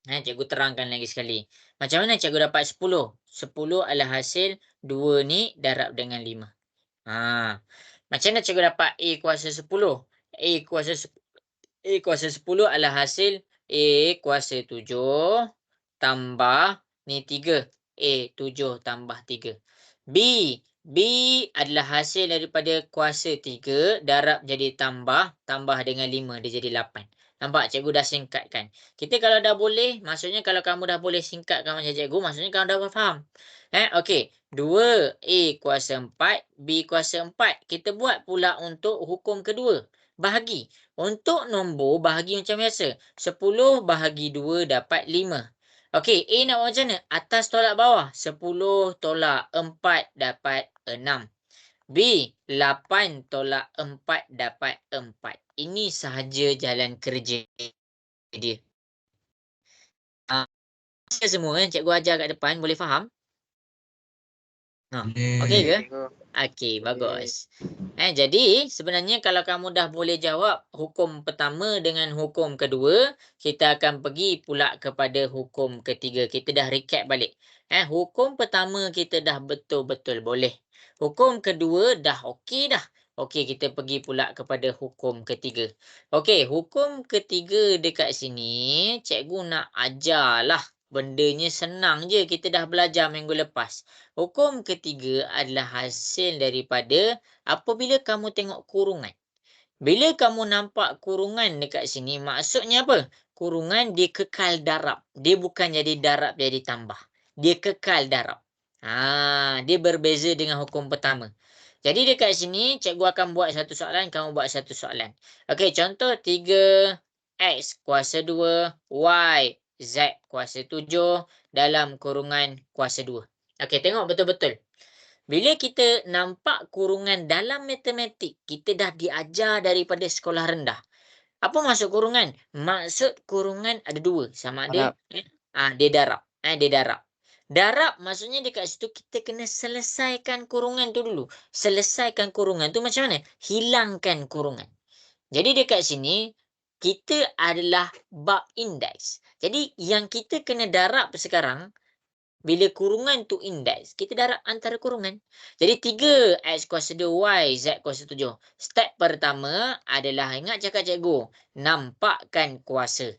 Cikgu terangkan lagi sekali. Macam mana cikgu dapat 10? 10 adalah hasil 2 ni darab dengan 5. Macam mana cikgu dapat A kuasa 10? A kuasa 10 adalah hasil A kuasa 7 tambah ni 3. A 7 tambah 3. B adalah hasil daripada kuasa 3 darab jadi tambah dengan 5 dia jadi 8. Nampak cikgu dah singkatkan. Kita kalau dah boleh, maksudnya kalau kamu dah boleh singkatkan macam cikgu, maksudnya kamu dah faham. Okey. 2 A kuasa 4, B kuasa 4. Kita buat pula untuk hukum kedua. Bahagi. Untuk nombor, bahagi macam biasa. 10 bahagi 2 dapat 5. Okey, A nak buat macam mana? Atas tolak bawah. 10 tolak 4 dapat 6. B, 8 tolak 4 dapat 4. Ini sahaja jalan kerja dia. Semua yang cikgu ajar kat depan boleh faham? Okey ke? Okey, bagus. Jadi sebenarnya kalau kamu dah boleh jawab hukum pertama dengan hukum kedua, kita akan pergi pula kepada hukum ketiga. Kita dah recap balik. Hukum pertama kita dah betul-betul boleh. Hukum kedua dah okey dah. Okey, kita pergi pula kepada hukum ketiga. Okey, hukum ketiga dekat sini, cikgu nak ajarlah. Bendanya senang je, kita dah belajar minggu lepas. Hukum ketiga adalah hasil daripada apabila kamu tengok kurungan. Bila kamu nampak kurungan dekat sini, maksudnya apa? Kurungan dia kekal darab. Dia bukan jadi darab jadi tambah. Dia kekal darab. Dia berbeza dengan hukum pertama. Jadi dekat sini, cikgu akan buat satu soalan, kamu buat satu soalan. Okey, contoh 3X kuasa 2, Y, Z kuasa 7 dalam kurungan kuasa 2. Okey, tengok betul-betul. Bila kita nampak kurungan dalam matematik, kita dah diajar daripada sekolah rendah. Apa maksud kurungan? Maksud kurungan ada dua. Sama ada, Darab. dia darab. Dia darab. Darab maksudnya dekat situ kita kena selesaikan kurungan tu dulu. Selesaikan kurungan tu macam mana? Hilangkan kurungan. Jadi dekat sini, kita adalah bab indeks. Jadi yang kita kena darab sekarang, bila kurungan tu indeks, kita darab antara kurungan. Jadi 3X kuasa 2, Y, Z kuasa 7. Step pertama adalah, ingat cakap cikgu, nampakkan kuasa.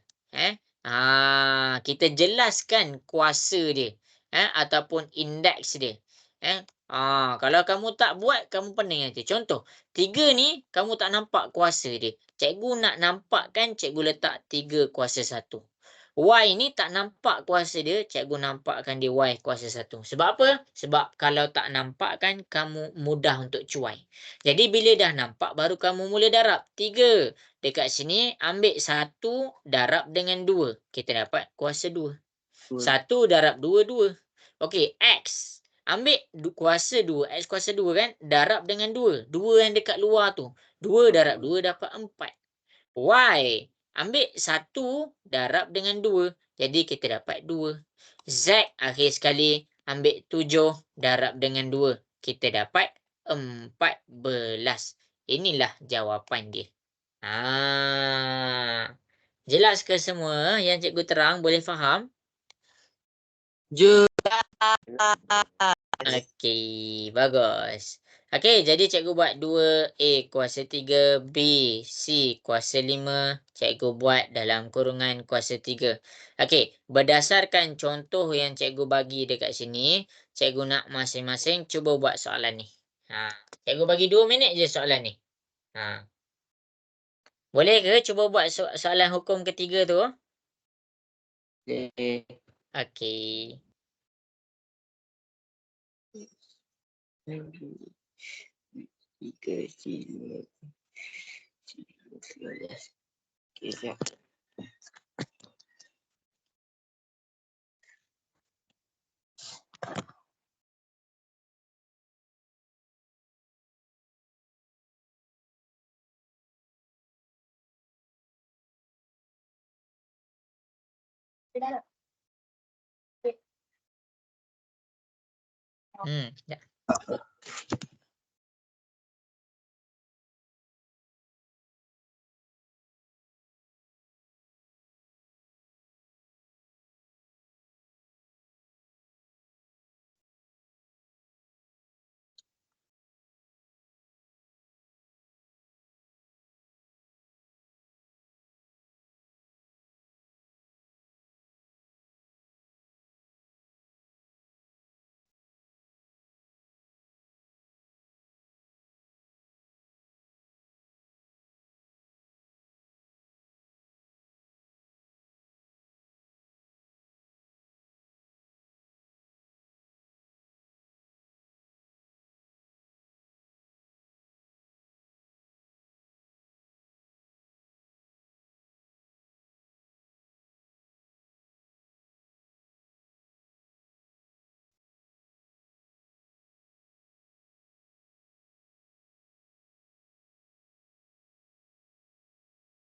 Kita jelaskan kuasa dia. Ataupun indeks dia. Kalau kamu tak buat, kamu pening nanti. Contoh, 3 ni, kamu tak nampak kuasa dia. Cikgu nak nampakkan, cikgu letak 3 kuasa 1. Y ni tak nampak kuasa dia, cikgu nampakkan dia Y kuasa 1. Sebab apa? Sebab kalau tak nampak kan, kamu mudah untuk cuai. Jadi bila dah nampak, baru kamu mula darab. 3. Dekat sini, ambil 1 darab dengan 2. Kita dapat kuasa 2. 1 darab 2, 2. Okey, X. Ambil kuasa 2, X kuasa 2 kan, darab dengan 2. 2 yang dekat luar tu. 2 darab 2 dapat 4. Y. Ambil 1 darab dengan 2. Jadi kita dapat 2. Z akhir sekali. Ambil 7 darab dengan 2. Kita dapat 14. Inilah jawapan dia. Jelas ke semua yang cikgu terang? Boleh faham? Okey, bagus. Okey, jadi cikgu buat 2A kuasa 3, B, C kuasa 5. Cikgu buat dalam kurungan kuasa 3. Okey, berdasarkan contoh yang cikgu bagi dekat sini, cikgu nak masing-masing cuba buat soalan ni. Cikgu bagi 2 minit je soalan ni. Boleh ke cuba buat soalan hukum ketiga tu? Okey. Tiga, lima, 13. Okey, siap. Ya.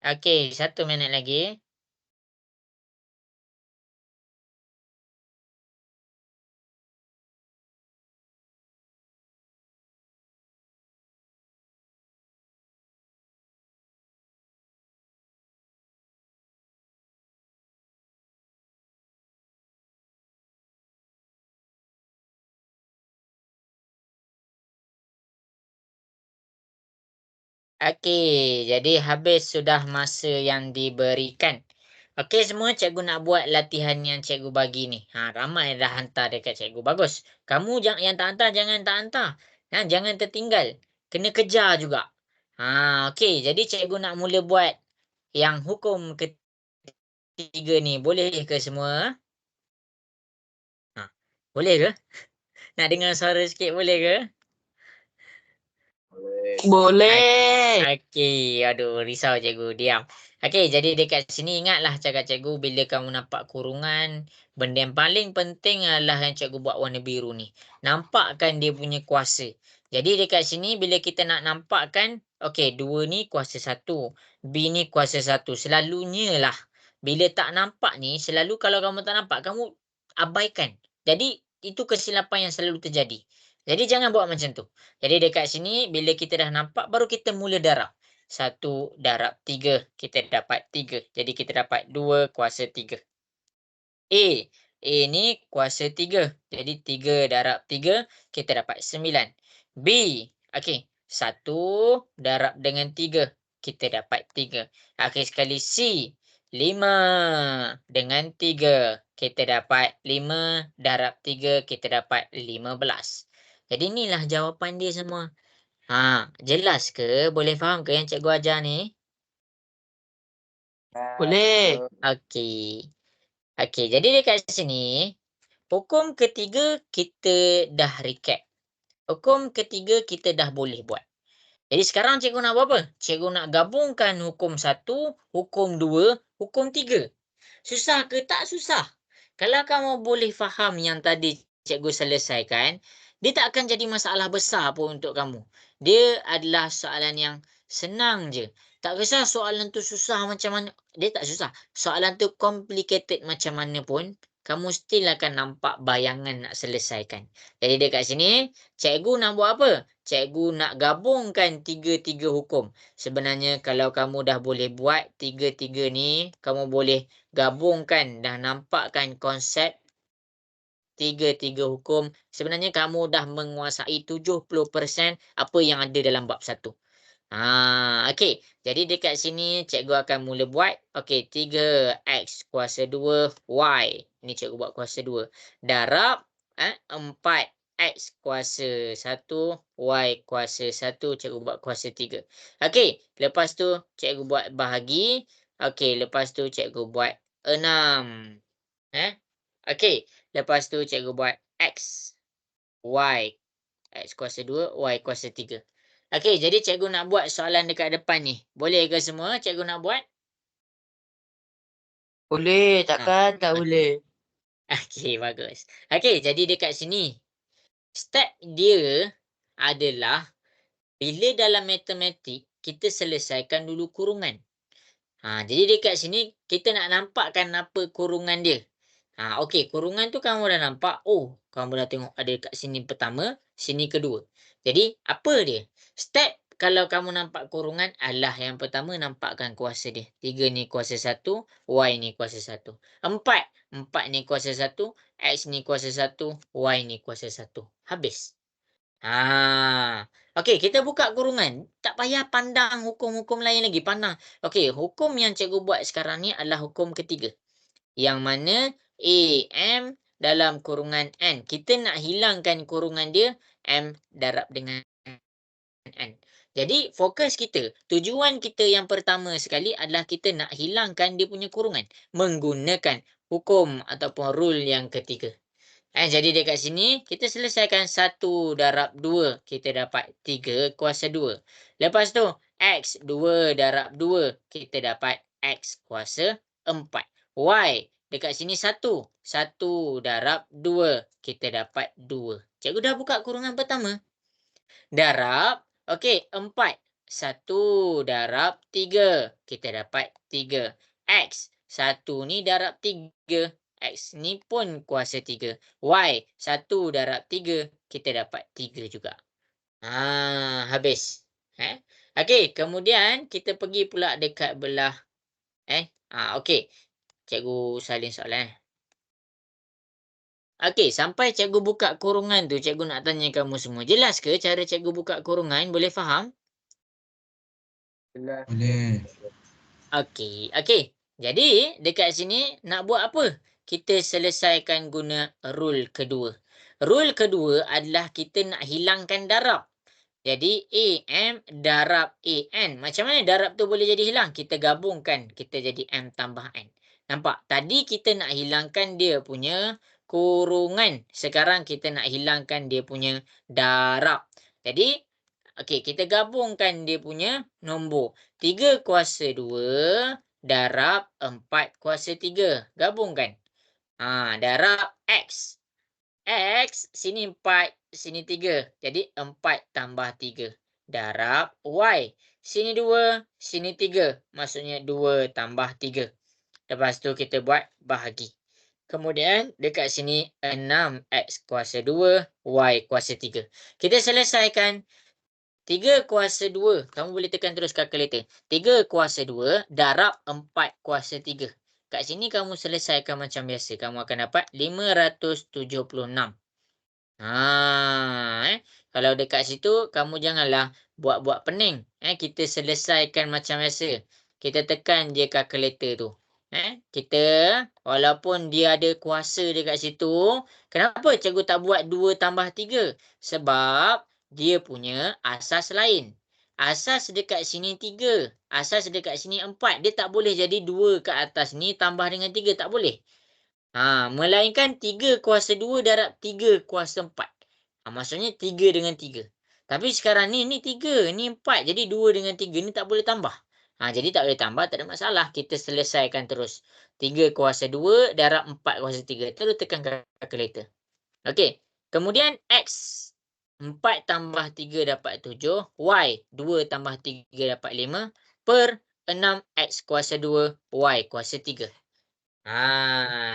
Okey, 1 minit lagi. Okey, jadi habis sudah masa yang diberikan. Okey semua, cikgu nak buat latihan yang cikgu bagi ni. Ramai dah hantar dekat cikgu. Bagus. Kamu yang tak hantar, jangan tak hantar. Jangan tertinggal. Kena kejar juga. Okey, jadi cikgu nak mula buat yang hukum ketiga ni. Boleh ke semua? Boleh ke? Nak dengar suara sikit boleh ke? Boleh. Okey, aduh risau cikgu, diam. Okey, jadi dekat sini ingatlah cakap cikgu bila kamu nampak kurungan, benda yang paling penting adalah yang cikgu buat warna biru ni. Nampakkan dia punya kuasa. Jadi dekat sini bila kita nak nampakkan, okey, 2 ni kuasa 1, B ni kuasa 1. Selalunya lah bila tak nampak ni, selalu kalau kamu tak nampak, kamu abaikan. Jadi itu kesilapan yang selalu terjadi. Jadi jangan buat macam tu. Jadi dekat sini bila kita dah nampak baru kita mula darab. 1 darab 3 kita dapat 3. Jadi kita dapat 2 kuasa 3. A. A ni kuasa 3. Jadi 3 darab 3 kita dapat 9. B. Okey. 1 darab dengan 3 kita dapat 3. Akhir sekali C. 5 dengan 3 kita dapat 5 darab 3 kita dapat 15. Jadi inilah jawapan dia semua. Jelas ke? Boleh faham ke yang cikgu ajar ni? Boleh. Okey. Okey, jadi dekat sini, hukum ketiga kita dah recap. Hukum ketiga kita dah boleh buat. Jadi sekarang cikgu nak buat apa? Cikgu nak gabungkan hukum 1, hukum 2, hukum 3. Susah ke? Tak susah. Kalau kamu boleh faham yang tadi cikgu selesaikan, dia tak akan jadi masalah besar pun untuk kamu. Dia adalah soalan yang senang je. Tak kisah soalan tu susah macam mana. Dia tak susah. Soalan tu complicated macam mana pun, kamu still akan nampak bayangan nak selesaikan. Jadi dekat sini, cikgu nak buat apa? Cikgu nak gabungkan tiga-tiga hukum. Sebenarnya kalau kamu dah boleh buat tiga-tiga ni, kamu boleh gabungkan, dah nampakkan konsep tiga-tiga hukum. Sebenarnya kamu dah menguasai 70% apa yang ada dalam bab 1. Okey. Jadi dekat sini cikgu akan mula buat. Okey, 3x kuasa 2 y. Ini cikgu buat kuasa 2. Darab 4x kuasa 1 y kuasa 1. Cikgu buat kuasa 3. Okey, lepas tu cikgu buat bahagi. Okey, lepas tu cikgu buat 6. Okey, lepas tu cikgu buat x, y. X kuasa 2, y kuasa 3. Okey, jadi cikgu nak buat soalan dekat depan ni. Boleh ke semua cikgu nak buat? Boleh. Takkan tak boleh. Okey, bagus. Okey, jadi dekat sini, step dia adalah bila dalam matematik, kita selesaikan dulu kurungan. Jadi dekat sini, kita nak nampakkan apa kurungan dia. Okey, kurungan tu kamu dah nampak. Oh, kamu dah tengok ada kat sini pertama, sini kedua. Jadi, apa dia? Step kalau kamu nampak kurungan adalah yang pertama nampakkan kuasa dia. 3 ni kuasa 1, y ni kuasa 1. 4. 4 ni kuasa 1, x ni kuasa 1, y ni kuasa 1. Habis. Okey, kita buka kurungan. Tak payah pandang hukum-hukum lain lagi. Pandang. Okey, hukum yang cikgu buat sekarang ni adalah hukum ketiga. Yang mana A, M dalam kurungan N. Kita nak hilangkan kurungan dia, M darab dengan N. Jadi, fokus kita, tujuan kita yang pertama sekali adalah kita nak hilangkan dia punya kurungan. Menggunakan hukum ataupun rule yang ketiga. Jadi dekat sini, kita selesaikan 1 darab 2. Kita dapat 3 kuasa 2. Lepas tu, X 2 darab 2. Kita dapat X kuasa 4. Y, dekat sini 1. 1 darab 2. Kita dapat 2. Cikgu dah buka kurungan pertama. Darab, okey, 4. 1 darab 3. Kita dapat 3. X, 1 ni darab 3. X ni pun kuasa 3. Y, 1 darab 3. Kita dapat 3 juga. Habis. Okey, kemudian kita pergi pula dekat belah. Okey. Cikgu salin soalan. Okey, sampai cikgu buka kurungan tu, cikgu nak tanya kamu semua. Jelas ke cara cikgu buka kurungan? Boleh faham? Boleh. Okey, okey. Jadi dekat sini nak buat apa? Kita selesaikan guna rule kedua. Rule kedua adalah kita nak hilangkan darab. Jadi AM darab AN. Macam mana darab tu boleh jadi hilang? Kita gabungkan, kita jadi M tambah N. Nampak? Tadi kita nak hilangkan dia punya kurungan. Sekarang kita nak hilangkan dia punya darab. Jadi, okey, kita gabungkan dia punya nombor. 3 kuasa 2 darab 4 kuasa 3. Gabungkan. Darab X. X, sini 4, sini 3. Jadi 4 tambah 3. Darab Y. Sini 2, sini 3. Maksudnya 2 tambah 3. Lepas tu kita buat bahagi. Kemudian dekat sini 6X kuasa 2, Y kuasa 3. Kita selesaikan 3 kuasa 2. Kamu boleh tekan terus kalkulator. 3 kuasa 2 darab 4 kuasa 3. Kat sini kamu selesaikan macam biasa. Kamu akan dapat 576. Kalau dekat situ kamu janganlah buat-buat pening. Kita selesaikan macam biasa. Kita tekan je kalkulator tu. Kita walaupun dia ada kuasa dekat situ, kenapa cikgu tak buat 2 tambah 3? Sebab dia punya asas lain. Asas dekat sini 3, asas dekat sini 4. Dia tak boleh jadi 2 kat atas ni tambah dengan 3, tak boleh. Melainkan 3 kuasa 2 darab 3 kuasa 4. Maksudnya 3 dengan 3. Tapi sekarang ni 3, ni 4. Jadi 2 dengan 3 ni tak boleh tambah. Jadi tak boleh tambah, tak ada masalah. Kita selesaikan terus. 3 kuasa 2 darab 4 kuasa 3. Terus tekan kalkulator. Okey. Kemudian X. 4 tambah 3 dapat 7. Y. 2 tambah 3 dapat 5. Per 6X kuasa 2. Y kuasa 3.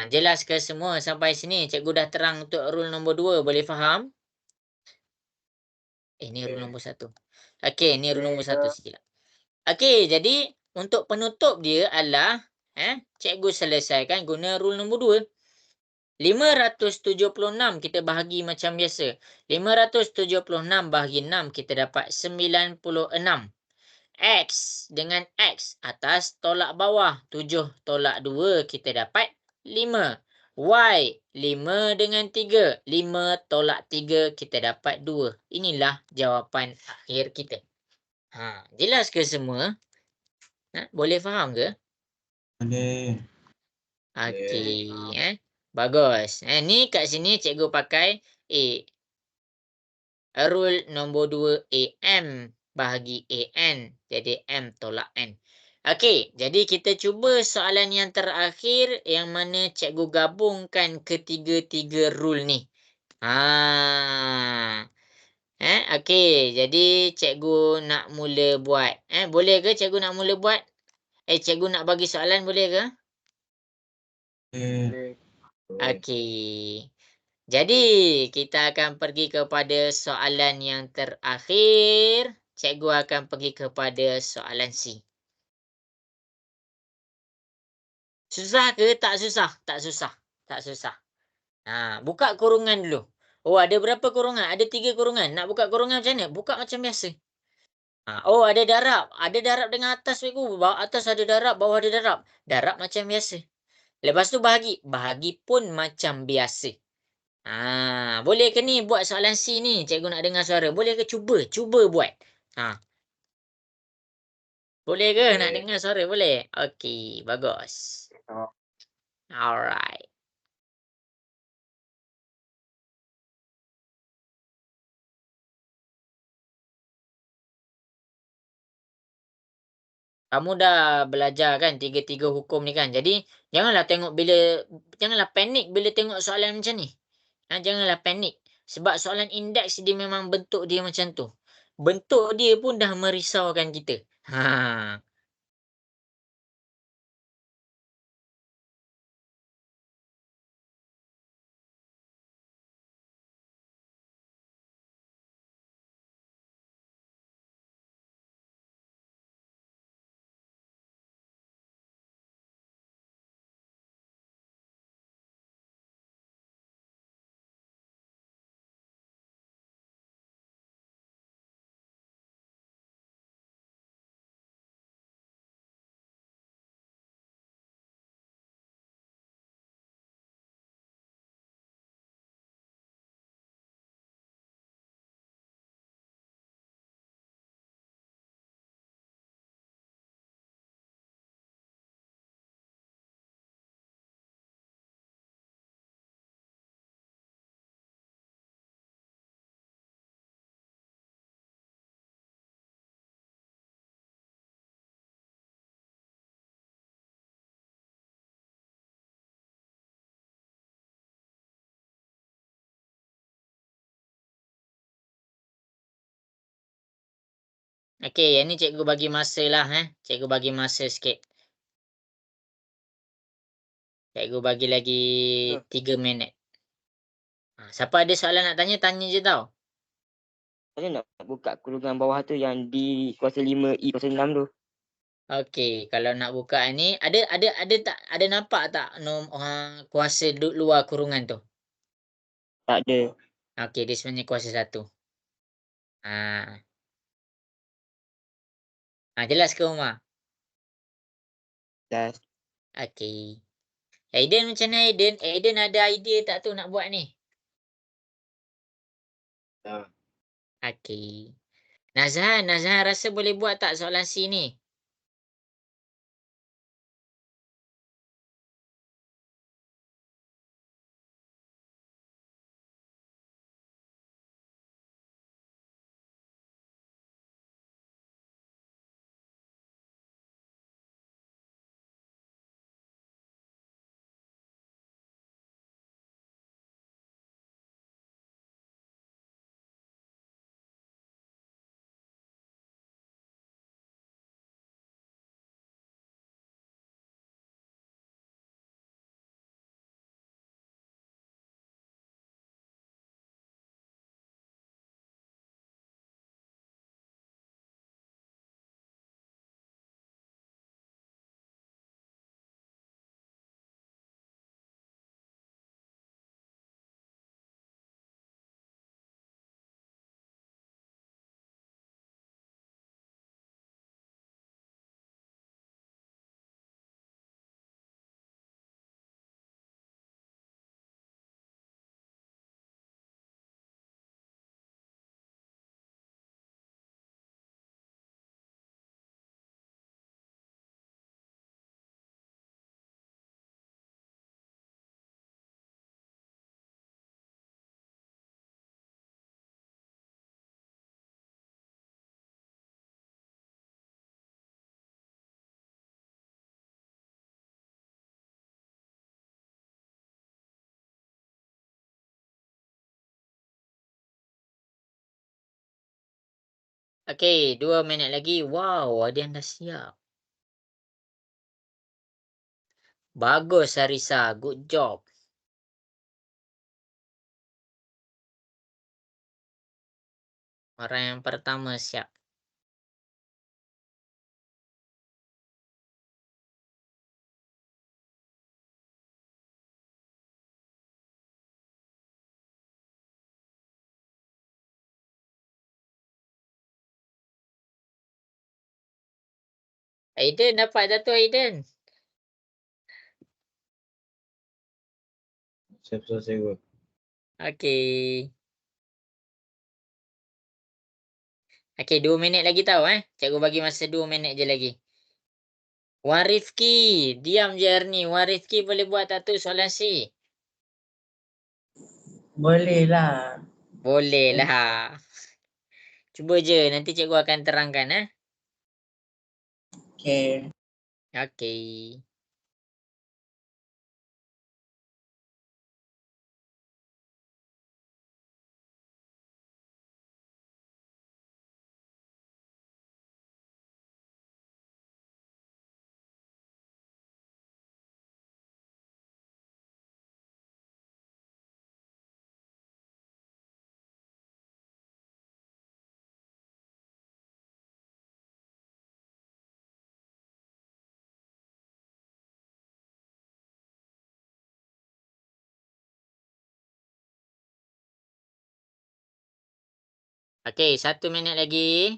Jelas ke semua sampai sini? Cikgu dah terang untuk rule nombor 2. Boleh faham? Ni rule nombor 1. Okey, ni rule nombor 1 silap. Okey, jadi untuk penutup dia adalah cikgu selesaikan guna rule nombor 2. 576 kita bahagi macam biasa. 576 bahagi 6 kita dapat 96. X dengan X atas tolak bawah. 7 tolak 2 kita dapat 5. Y 5 dengan 3. 5 tolak 3 kita dapat 2. Inilah jawapan akhir kita. Jelas ke semua? Boleh faham ke? Boleh. Okey. Bagus. Ni kat sini cikgu pakai rule nombor 2 AM bahagi AN. Jadi M tolak N. Okey, jadi kita cuba soalan yang terakhir yang mana cikgu gabungkan ketiga-tiga rule ni. Okey, jadi cikgu nak mula buat. Boleh ke cikgu nak mula buat? Cikgu nak bagi soalan boleh ke? Boleh. Okey. Jadi, kita akan pergi kepada soalan yang terakhir. Cikgu akan pergi kepada soalan C. Susah ke? Tak susah. Tak susah. Tak susah. Buka kurungan dulu. Oh, ada berapa kurungan? Ada 3 kurungan. Nak buka kurungan macam mana? Buka macam biasa. Oh, ada darab. Ada darab dengan atas, cikgu. Atas ada darab, bawah ada darab. Darab macam biasa. Lepas tu bahagi. Bahagi pun macam biasa. Boleh ke ni buat soalan C ni? Cikgu nak dengar suara. Boleh ke cuba? Cuba buat. Boleh ke nak dengar suara? Boleh? Okey, bagus. Alright. Kamu dah belajar kan tiga-tiga hukum ni kan? Jadi, janganlah panik bila tengok soalan macam ni. Janganlah panik. Sebab soalan indeks dia memang bentuk dia macam tu. Bentuk dia pun dah merisaukan kita. Okey, yang ni cikgu bagi masa lah. Cikgu bagi masa sikit. Cikgu bagi lagi 3 minit. Siapa ada soalan nak tanya, tanya je tau. Macam nak buka kurungan bawah tu yang di kuasa 5E06 tu. Okey, kalau nak buka ni ada nampak tak kuasa luar kurungan tu? Tak ada. Okey, dia sebenarnya kuasa 1. Ah. Jelas ke Umar? Dah. Okey. Aiden macam mana Aiden? Aiden ada idea tak tu nak buat ni? Dah. Okey. Nazhan rasa boleh buat tak soalan C ni? Okey, 2 minit lagi. Wow, Adian dah siap. Bagus Sarisa, good job. Orang yang pertama siap. Aiden dapat dah tu Aiden. Siap selesai kot. Okey. Okey, 2 minit lagi tau Cikgu bagi masa 2 minit je lagi. Wan Rifki, diam je Erni. Wan Rifki boleh buat tak tu soalan C? Boleh lah. Boleh lah. Cuba je, nanti cikgu akan terangkan Okay. Okey. Okey, 1 minit lagi.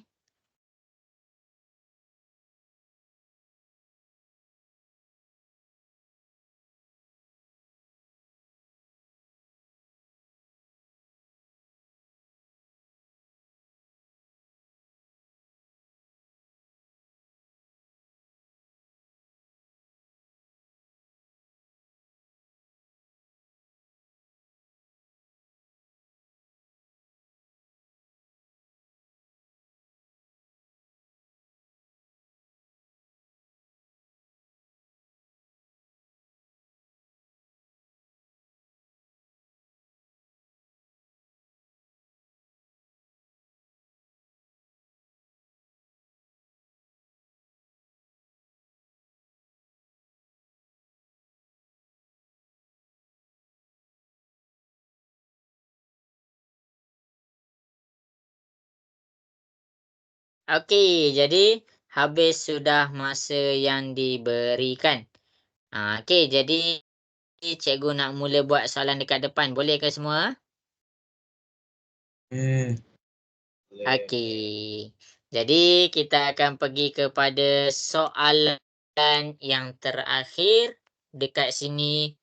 Okey, jadi habis sudah masa yang diberikan. Okey, jadi cikgu nak mula buat soalan dekat depan. Boleh ke semua? Boleh. Okey. Jadi kita akan pergi kepada soalan yang terakhir dekat sini.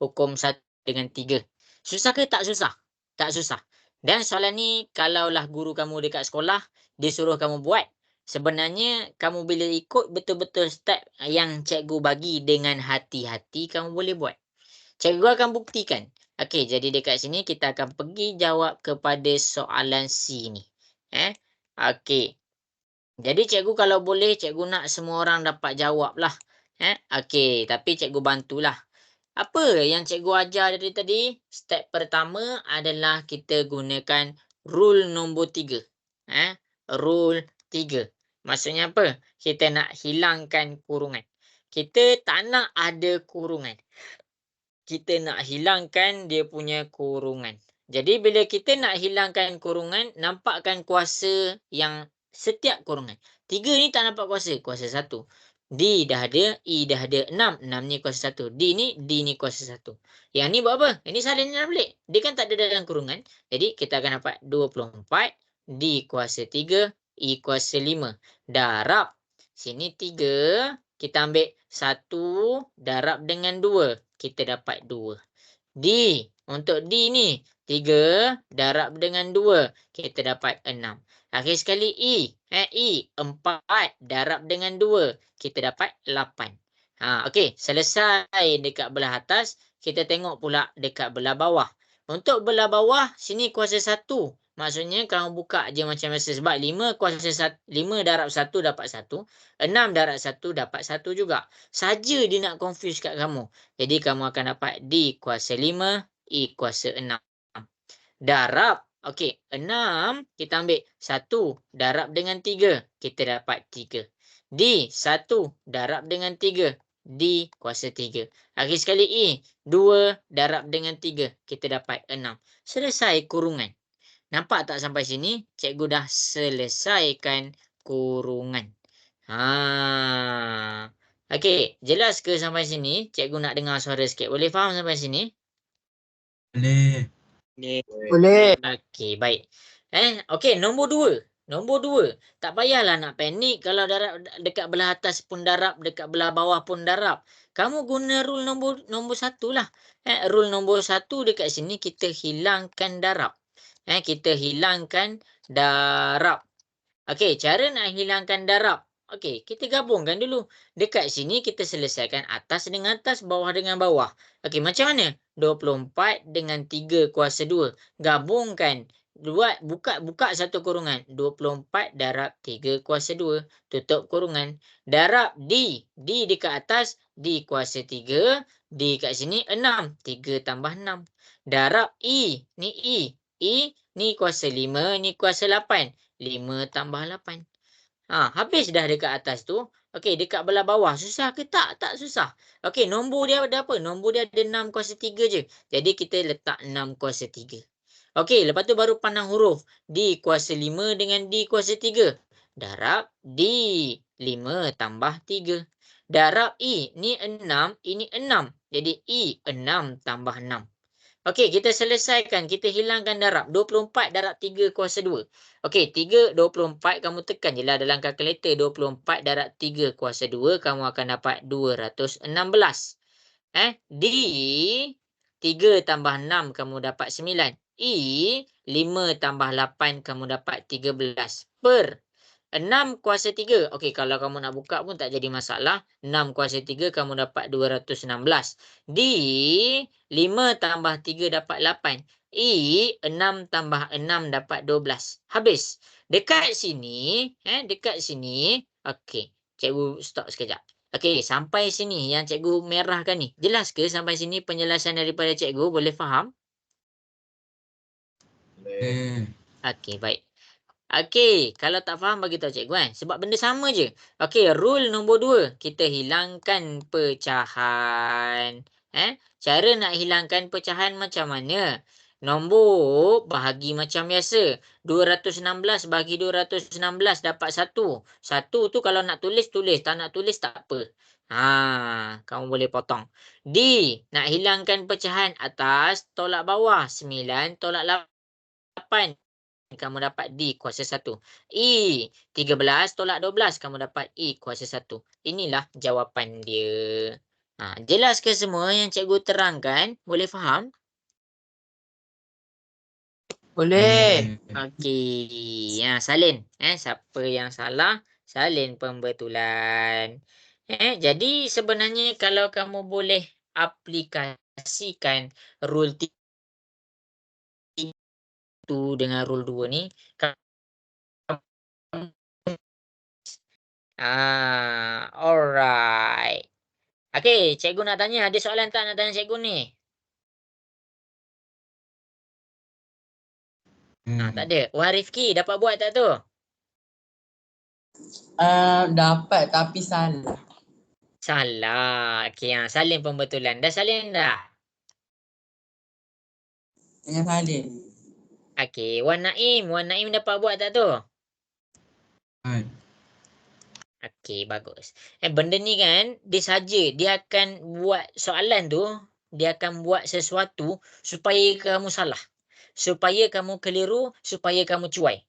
Hukum 1 dengan 3. Susah ke tak susah? Tak susah. Dan soalan ni kalaulah guru kamu dekat sekolah, dia suruh kamu buat, sebenarnya kamu bila ikut betul-betul step yang cikgu bagi dengan hati-hati, kamu boleh buat. Cikgu akan buktikan. Okey, jadi dekat sini kita akan pergi jawab kepada soalan C ni. Okey. Jadi cikgu kalau boleh, cikgu nak semua orang dapat jawab lah. Okey, tapi cikgu bantulah. Apa yang cikgu ajar dari tadi? Step pertama adalah kita gunakan rule nombor 3. Rule 3. Maksudnya apa? Kita nak hilangkan kurungan. Kita tak nak ada kurungan. Kita nak hilangkan dia punya kurungan. Jadi bila kita nak hilangkan kurungan, nampakkan kuasa yang setiap kurungan. 3 ni tak nampak kuasa. Kuasa 1. D dah ada, E dah ada 6. 6 ni kuasa 1. D ni kuasa 1. Yang ni buat apa? Ini salin dalam belik. Dia kan tak ada dalam kurungan. Jadi kita akan dapat 24. D kuasa 3. E kuasa 5. Darab. Sini 3. Kita ambil 1 darab dengan 2. Kita dapat 2. D. Untuk D ni. 3 darab dengan 2. Kita dapat 6. Akhir sekali E. E. 4 darab dengan 2. Kita dapat 8. Okey. Selesai dekat belah atas. Kita tengok pula dekat belah bawah. Untuk belah bawah, sini kuasa 1. Maksudnya kamu buka je macam biasa. Sebab 5 darab 1 dapat 1. 6 darab 1 dapat 1 juga. Saja dia nak confuse kat kamu. Jadi kamu akan dapat D kuasa 5, E kuasa 6. Darab. Okey, 6 kita ambil 1 darab dengan 3. Kita dapat 3. D, 1 darab dengan 3. D kuasa 3. Akhir sekali E, 2 darab dengan 3. Kita dapat 6. Selesai kurungan. Nampak tak sampai sini? Cikgu dah selesaikan kurungan. Okey, jelas ke sampai sini? Cikgu nak dengar suara sikit. Boleh faham sampai sini? Boleh. Boleh. Okey, baik. Okey, nombor 2. Nombor 2. Tak payahlah nak panik kalau darab dekat belah atas pun darab, dekat belah bawah pun darab. Kamu guna rule nombor 1 lah. Rule nombor 1 dekat sini kita hilangkan darab. Kita hilangkan darab. Okey, cara nak hilangkan darab. Okey, kita gabungkan dulu. Dekat sini kita selesaikan atas dengan atas, bawah dengan bawah. Okey, macam mana? 24 dengan 3 kuasa 2. Gabungkan. Buka satu kurungan. 24 darab 3 kuasa 2. Tutup kurungan. Darab D. D dekat atas. D kuasa 3. D kat sini 6. 3 tambah 6. Darab E. Ni E. E ni kuasa 5. Ni kuasa 8. 5 tambah 8. Habis dah dekat atas tu. Okey, dekat belah bawah. Susah ke? Tak susah. Okey, nombor dia ada apa? Nombor dia ada 6 kuasa 3 je. Jadi kita letak 6 kuasa 3. Okey, lepas tu baru pandang huruf. D kuasa 5 dengan D kuasa 3. Darab D. 5 tambah 3. Darab E. Ni 6. Ini 6. Jadi E 6 tambah 6. Okey, kita selesaikan. Kita hilangkan darab. 24 darab 3 kuasa 2. Okey, 24 kamu tekan je lah dalam kalkulator. 24 darab 3 kuasa 2. Kamu akan dapat 216. D, 3 tambah 6 kamu dapat 9. E, 5 tambah 8 kamu dapat 13. Per 6 kuasa 3. Okey, kalau kamu nak buka pun tak jadi masalah. 6 kuasa 3 kamu dapat 216. D, 5 tambah 3 dapat 8. E, 6 tambah 6 dapat 12. Habis. Dekat sini, okey, cikgu stop sekejap. Okey, sampai sini yang cikgu merahkan ni. Jelas ke sampai sini penjelasan daripada cikgu? Boleh faham? Boleh. Okey, baik. Okey, kalau tak faham bagi tahu cikgu sebab benda sama je. Okey, rule nombor 2, kita hilangkan pecahan. Cara nak hilangkan pecahan macam mana? Nombor bahagi macam biasa. 216 bagi 216 dapat 1. 1 tu kalau nak tulis, tulis. Tak nak tulis, tak apa. Kamu boleh potong. D. Nak hilangkan pecahan atas, tolak bawah. 9 tolak 8. Kamu dapat D kuasa 1. E. 13 tolak 12. Kamu dapat E kuasa 1. Inilah jawapan dia. Jelas ke semua yang cikgu terangkan? Boleh faham? Boleh. Okey. Salin. Siapa yang salah, salin pembetulan. Jadi sebenarnya kalau kamu boleh aplikasikan rule 3 dengan rule 2 ni, alright. Okey, cikgu nak tanya, ada soalan tak nak tanya cikgu ni? Tak ada. Wan Rifki dapat buat tak tu? Dapat tapi salah. Salah. Okey, salin pembetulan. Dah salin dah? Dengan salin. Okey, Wan Naim dapat buat tak tu? Okey, bagus. Benda ni kan, dia akan buat soalan tu, dia akan buat sesuatu supaya kamu salah. Supaya kamu keliru, supaya kamu cuai.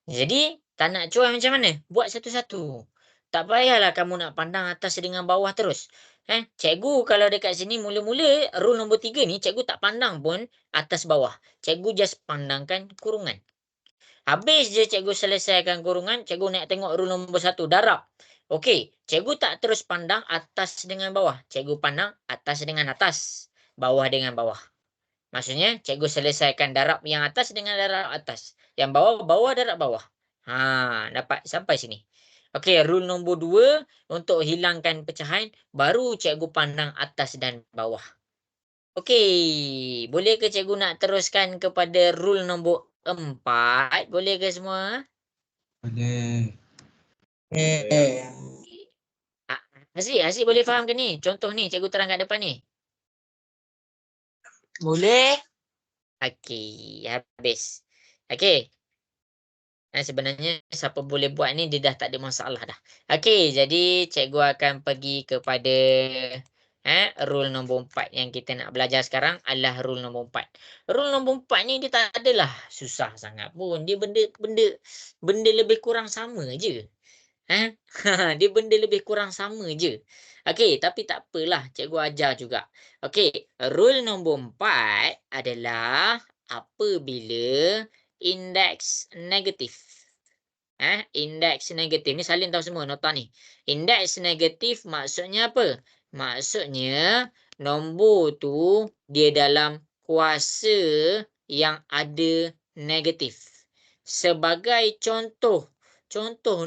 Jadi, tak nak cuai macam mana? Buat satu-satu. Tak payahlah kamu nak pandang atas dengan bawah terus. Cikgu kalau dekat sini mula-mula rule nombor 3 ni, cikgu tak pandang pun atas bawah. Cikgu just pandangkan kurungan. Habis je cikgu selesaikan kurungan, cikgu nak tengok rule nombor 1, darab. Okey, cikgu tak terus pandang atas dengan bawah. Cikgu pandang atas dengan atas, bawah dengan bawah. Maksudnya, cikgu selesaikan darab yang atas dengan darab atas. Yang bawah, darab bawah. Dapat sampai sini. Okey, rule nombor 2, untuk hilangkan pecahan, baru cikgu pandang atas dan bawah. Okey, boleh ke cikgu nak teruskan kepada rule nombor 4? Boleh ke semua? Boleh. Asyik boleh faham ke ni? Contoh ni, cikgu terang kat depan ni. Boleh. Okey, habis. Okey. Sebenarnya siapa boleh buat ni, dia dah tak ada masalah dah. Okey, jadi cikgu akan pergi kepada rule nombor 4 yang kita nak belajar sekarang adalah rule nombor 4. Rule nombor 4 ni dia tak adalah susah sangat pun. Dia benda lebih kurang sama je. Dia benda lebih kurang sama je. Okey, tapi tak apalah, cikgu ajar juga. Okey, rule nombor 4 adalah apabila indeks negatif. Indeks negatif ni salin tahu semua nota ni. Indeks negatif maksudnya apa? Maksudnya nombor tu dia dalam kuasa yang ada negatif. Sebagai contoh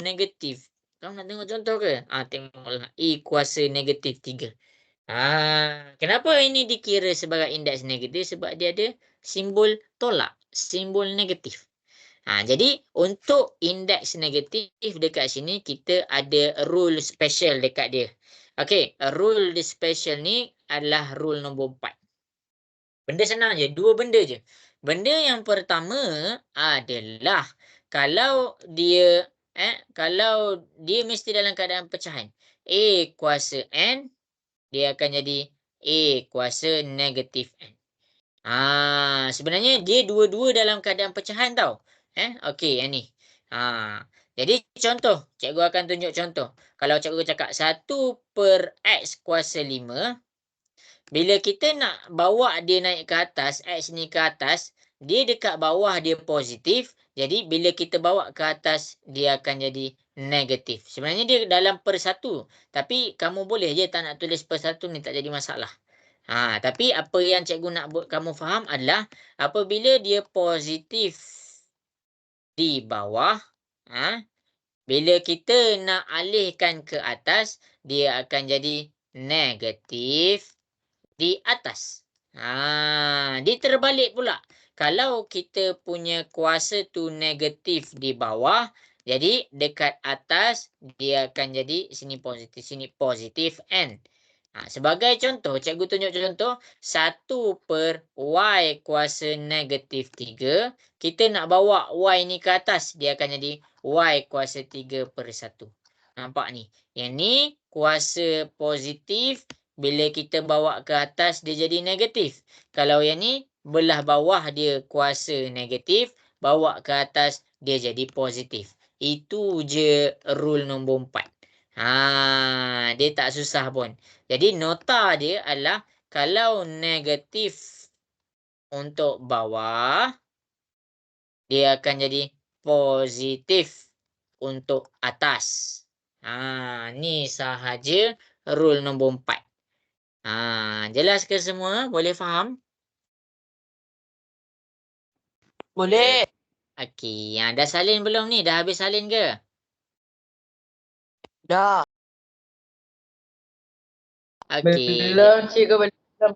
negatif. Kamu nak tengok contoh ke? Tengoklah. E kuasa negatif 3. Kenapa ini dikira sebagai indeks negatif? Sebab dia ada simbol tolak, simbol negatif. Jadi untuk indeks negatif dekat sini kita ada rule special dekat dia. Okey, rule special ni adalah rule nombor 4. Benda senang je, 2 benda je. Benda yang pertama adalah kalau dia mesti dalam keadaan pecahan. A kuasa N, dia akan jadi A kuasa negatif N. Sebenarnya dia dua-dua dalam keadaan pecahan tau. Okey, yang ni. Jadi contoh, cikgu akan tunjuk contoh. Kalau cikgu cakap 1/X kuasa 5, bila kita nak bawa dia naik ke atas, X ni ke atas, dia dekat bawah dia positif. Jadi bila kita bawa ke atas, dia akan jadi negatif. Sebenarnya dia dalam per 1. Tapi kamu boleh je tak nak tulis per 1 ni, tak jadi masalah. Tapi apa yang cikgu nak buat kamu faham adalah apabila dia positif di bawah, bila kita nak alihkan ke atas, dia akan jadi negatif di atas. Dia terbalik pula. Kalau kita punya kuasa tu negatif di bawah, jadi dekat atas dia akan jadi sini positif N. Sebagai contoh, cikgu tunjuk contoh 1 per Y kuasa negatif 3. Kita nak bawa Y ni ke atas. Dia akan jadi Y kuasa 3 per 1. Nampak ni? Yang ni kuasa positif. Bila kita bawa ke atas, dia jadi negatif. Kalau yang ni, belah bawah dia kuasa negatif. Bawa ke atas, dia jadi positif. Itu je rule nombor 4. Dia tak susah pun. Jadi nota dia adalah kalau negatif untuk bawah, dia akan jadi positif untuk atas. Ni sahaja rule nombor 4. Jelas ke semua? Boleh faham? Boleh. Okey, dah salin belum ni? Dah habis salin ke? Dah. Okey. Belum, cikgu belum.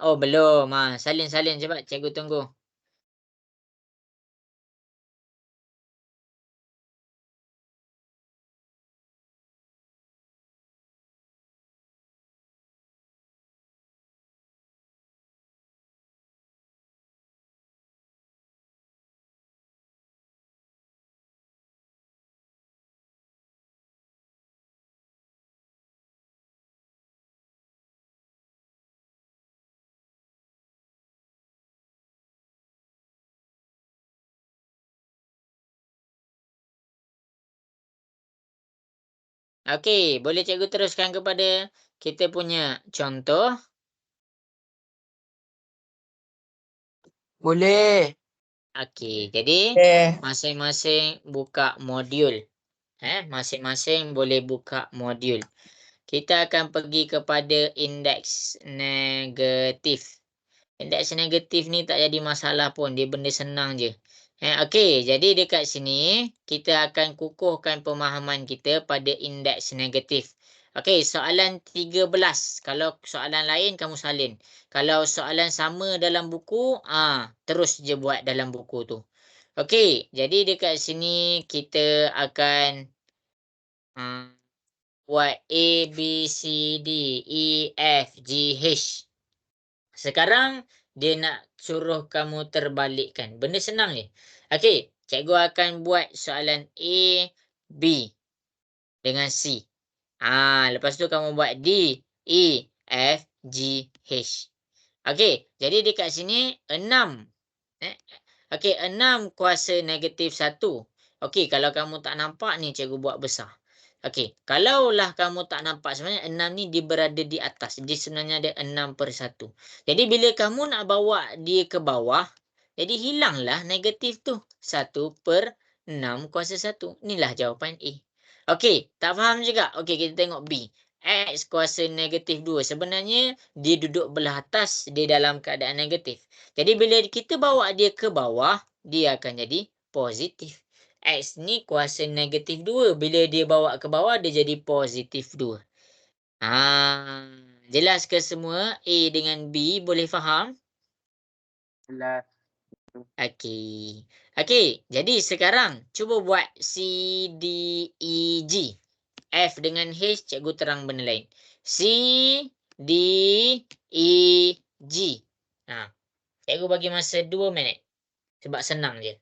Oh belum. Salin cepat. Cikgu tunggu. Okey, boleh cikgu teruskan kepada kita punya contoh. Boleh. Okey, jadi masing-masing buka modul. Masing-masing boleh buka modul. Kita akan pergi kepada indeks negatif. Indeks negatif ni tak jadi masalah pun. Dia benda senang je. Okey, jadi dekat sini kita akan kukuhkan pemahaman kita pada indeks negatif. Okey, soalan 13. Kalau soalan lain kamu salin. Kalau soalan sama dalam buku, terus je buat dalam buku tu. Okey, jadi dekat sini kita akan buat A, B, C, D, E, F, G, H. Sekarang dia nak suruh kamu terbalikkan. Benda senang je. Okey, cikgu akan buat soalan A, B dengan C. Lepas tu kamu buat D, E, F, G, H. Okey, jadi dekat sini 6. Okey, 6 kuasa negatif 1. Okey, kalau kamu tak nampak ni cikgu buat besar. Okey, kalaulah kamu tak nampak sebenarnya 6 ni dia berada di atas. Dia sebenarnya ada 6 per 1. Jadi bila kamu nak bawa dia ke bawah, jadi hilanglah negatif tu. 1 per 6 kuasa 1. Inilah jawapan A. Okey, tak faham juga? Okey, kita tengok B. X kuasa negatif 2. Sebenarnya dia duduk belah atas, dia dalam keadaan negatif. Jadi bila kita bawa dia ke bawah, dia akan jadi positif. X ni kuasa negatif 2. Bila dia bawa ke bawah, dia jadi positif 2. Jelas ke semua? A dengan B boleh faham? Jelas. Okey. Okey, jadi sekarang cuba buat C, D, E, G. F dengan H, cikgu terang benda lain. C, D, E, G. Cikgu bagi masa 2 minit. Sebab senang je.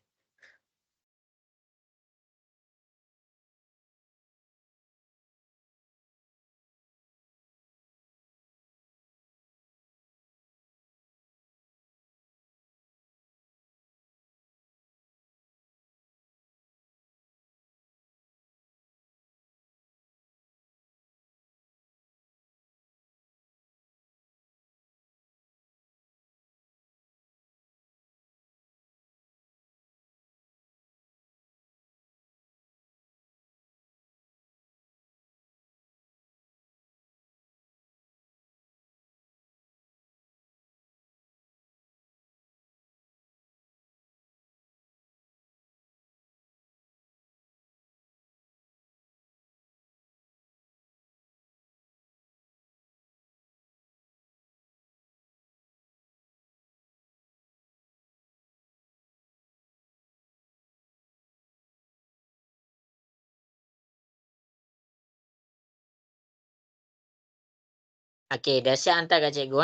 Okey, dah siap hantar kat cikgu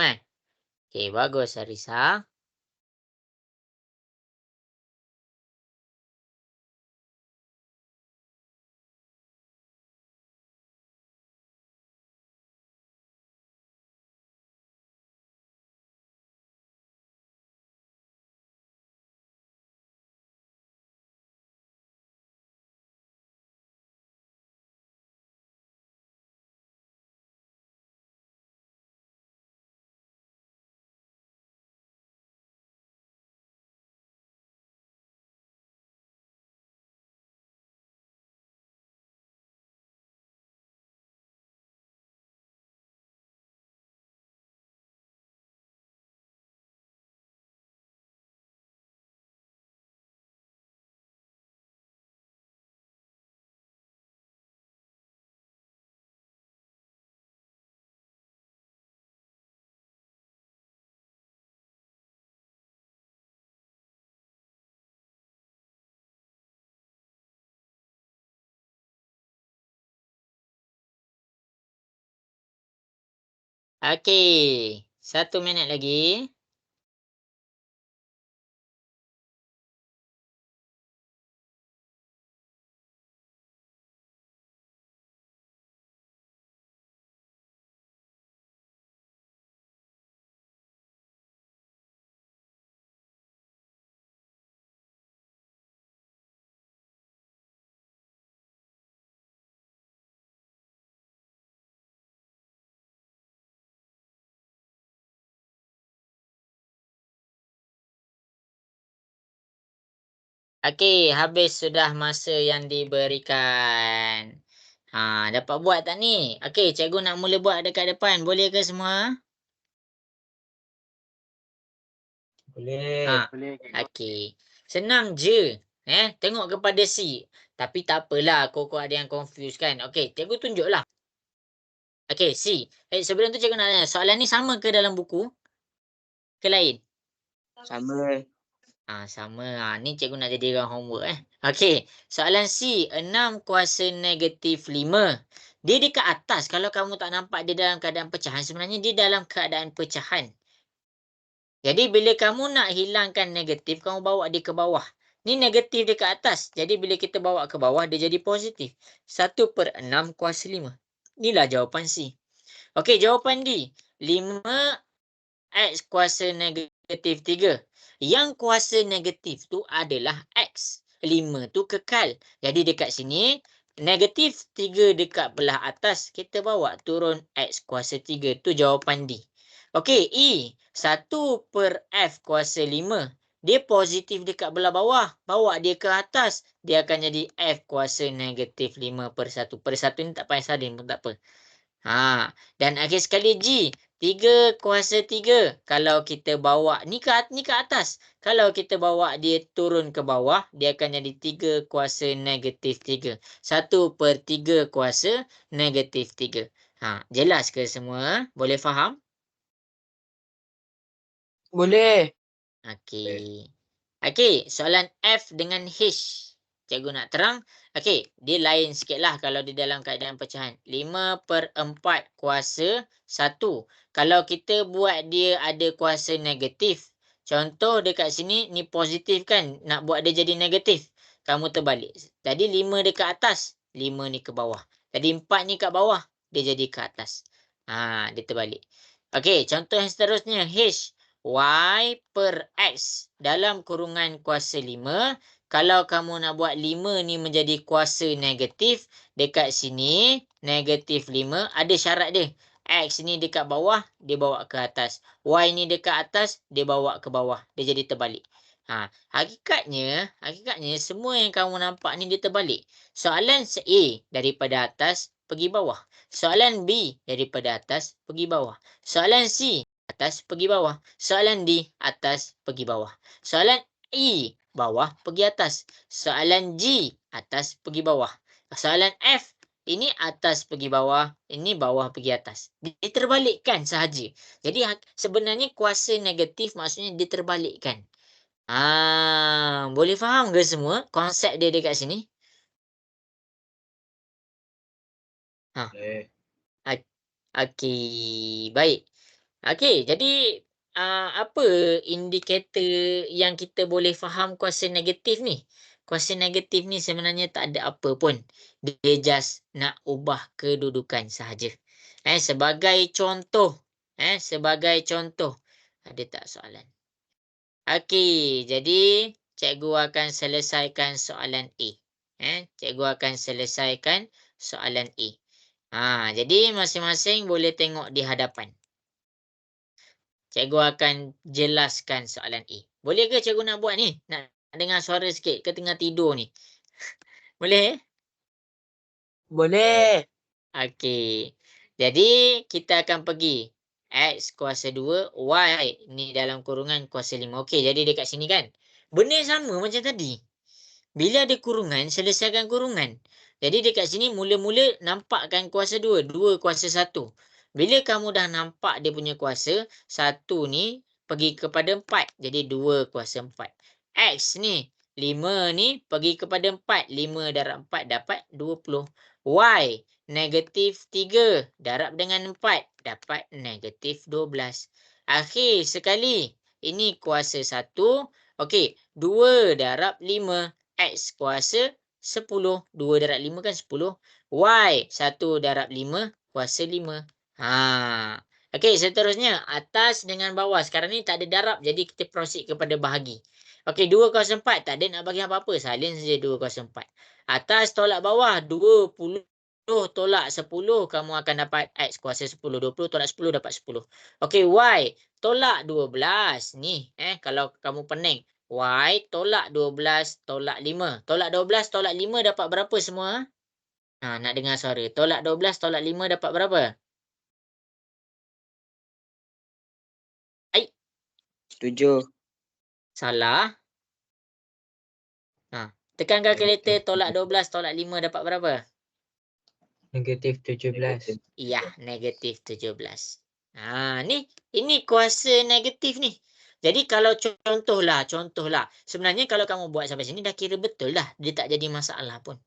Okey, bagus Arisa. Okey, 1 minit lagi. Okey, habis sudah masa yang diberikan. Dapat buat tak ni? Okey, cikgu nak mula buat dekat depan. Boleh ke semua? Boleh. Boleh. Okey. Senang je. Tengok kepada C. Tapi tak apalah, kau ada yang confuse kan. Okey, cikgu tunjuklah. Okey, C. Sebelum tu cikgu nak tanya, soalan ni sama ke dalam buku? Ke lain? Sama. Sama. Ni cikgu nak jadikan homework Okey, soalan C, 6 kuasa negatif 5. Dia dekat atas. Kalau kamu tak nampak dia dalam keadaan pecahan, sebenarnya dia dalam keadaan pecahan. Jadi bila kamu nak hilangkan negatif, kamu bawa dia ke bawah. Ni negatif dia ke atas. Jadi bila kita bawa ke bawah, dia jadi positif. 1/6 kuasa 5. Inilah jawapan C. Okey, jawapan D. 5x kuasa negatif 3. Yang kuasa negatif tu adalah X. 5 tu kekal. Jadi dekat sini, negatif 3 dekat belah atas, kita bawa turun X kuasa 3. Tu jawapan D. Okey, E. 1/F kuasa 5. Dia positif dekat belah bawah. Bawa dia ke atas, dia akan jadi F kuasa negatif 5/1. Per 1 ni tak payah salin pun tak apa. Dan akhir sekali G. 3 kuasa 3. Kalau kita bawa ni ke atas. Kalau kita bawa dia turun ke bawah, dia akan jadi 3 kuasa negatif 3. 1/3 kuasa negatif 3. Jelas ke semua? Boleh faham? Boleh. Okey. Okey, soalan F dengan H. Cikgu nak terang. Okey, dia lain sikitlah kalau di dalam keadaan pecahan. 5/4 kuasa 1. Kalau kita buat dia ada kuasa negatif. Contoh dekat sini, ni positif kan? Nak buat dia jadi negatif. Kamu terbalik. Tadi 5 dekat atas. 5 ni ke bawah. Tadi 4 ni kat bawah. Dia jadi ke atas. Dia terbalik. Okey, contoh yang seterusnya. H. Y/X dalam kurungan kuasa 5. Kalau kamu nak buat 5 ni menjadi kuasa negatif, dekat sini negatif 5 ada syarat dia. X ni dekat bawah, dia bawa ke atas. Y ni dekat atas, dia bawa ke bawah. Dia jadi terbalik. Hakikatnya semua yang kamu nampak ni dia terbalik. Soalan A daripada atas pergi bawah. Soalan B daripada atas pergi bawah. Soalan C atas pergi bawah. Soalan D, atas pergi bawah. Soalan E, bawah pergi atas. Soalan G, atas pergi bawah. Soalan F, ini atas pergi bawah, ini bawah pergi atas. Diterbalikkan sahaja. Jadi sebenarnya kuasa negatif maksudnya diterbalikkan. Boleh faham ke semua konsep dia dekat sini? Boleh. Okey, baik. Okey, jadi apa indikator yang kita boleh faham kuasa negatif ni? Kuasa negatif ni sebenarnya tak ada apa pun. Dia just nak ubah kedudukan sahaja. Sebagai contoh. Ada tak soalan? Okey, jadi cikgu akan selesaikan soalan A. Cikgu akan selesaikan soalan A. Jadi masing-masing boleh tengok di hadapan. Cikgu akan jelaskan soalan A. Boleh ke cikgu nak buat ni? Nak dengar suara sikit ke tengah tidur ni? Boleh? Boleh. Okey. Jadi kita akan pergi X kuasa 2, Y ni dalam kurungan kuasa 5. Okey, jadi dekat sini kan. Benda yang sama macam tadi. Bila ada kurungan, selesaikan kurungan. Jadi dekat sini mula-mula nampakkan kuasa 2, 2 kuasa 1. Bila kamu dah nampak dia punya kuasa, 1 ni pergi kepada 4. Jadi 2 kuasa 4. X ni, 5 ni pergi kepada 4. 5 darab 4 dapat 20. Y, negatif 3 darab dengan 4 dapat negatif 12. Akhir sekali, ini kuasa 1. Okey, 2 darab 5. X kuasa 10. 2 darab 5 kan 10. Y 1 darab 5 kuasa 5. Okey, seterusnya atas dengan bawah. Sekarang ni tak ada darab, jadi kita proceed kepada bahagi. Okey, 2 kuasa 4 tak ada nak bagi apa-apa. Salin saja 2 kuasa 4. Atas tolak bawah 20 tolak 10, kamu akan dapat X kuasa 10. 20 tolak 10 dapat 10. Okey, Y tolak 12. Ni, kalau kamu pening. Y tolak 12 tolak 5. Tolak 12 tolak 5 dapat berapa semua? Nak dengar suara. Tolak 12 tolak 5 dapat berapa? Ai, 7. salah. Tekan kalkulator, tolak 12 tolak 5 dapat berapa? Negatif 17. Iya, negatif 17. Ini kuasa negatif ni. Jadi kalau contohlah. Sebenarnya kalau kamu buat sampai sini dah kira betul dah. Dia tak jadi masalah pun.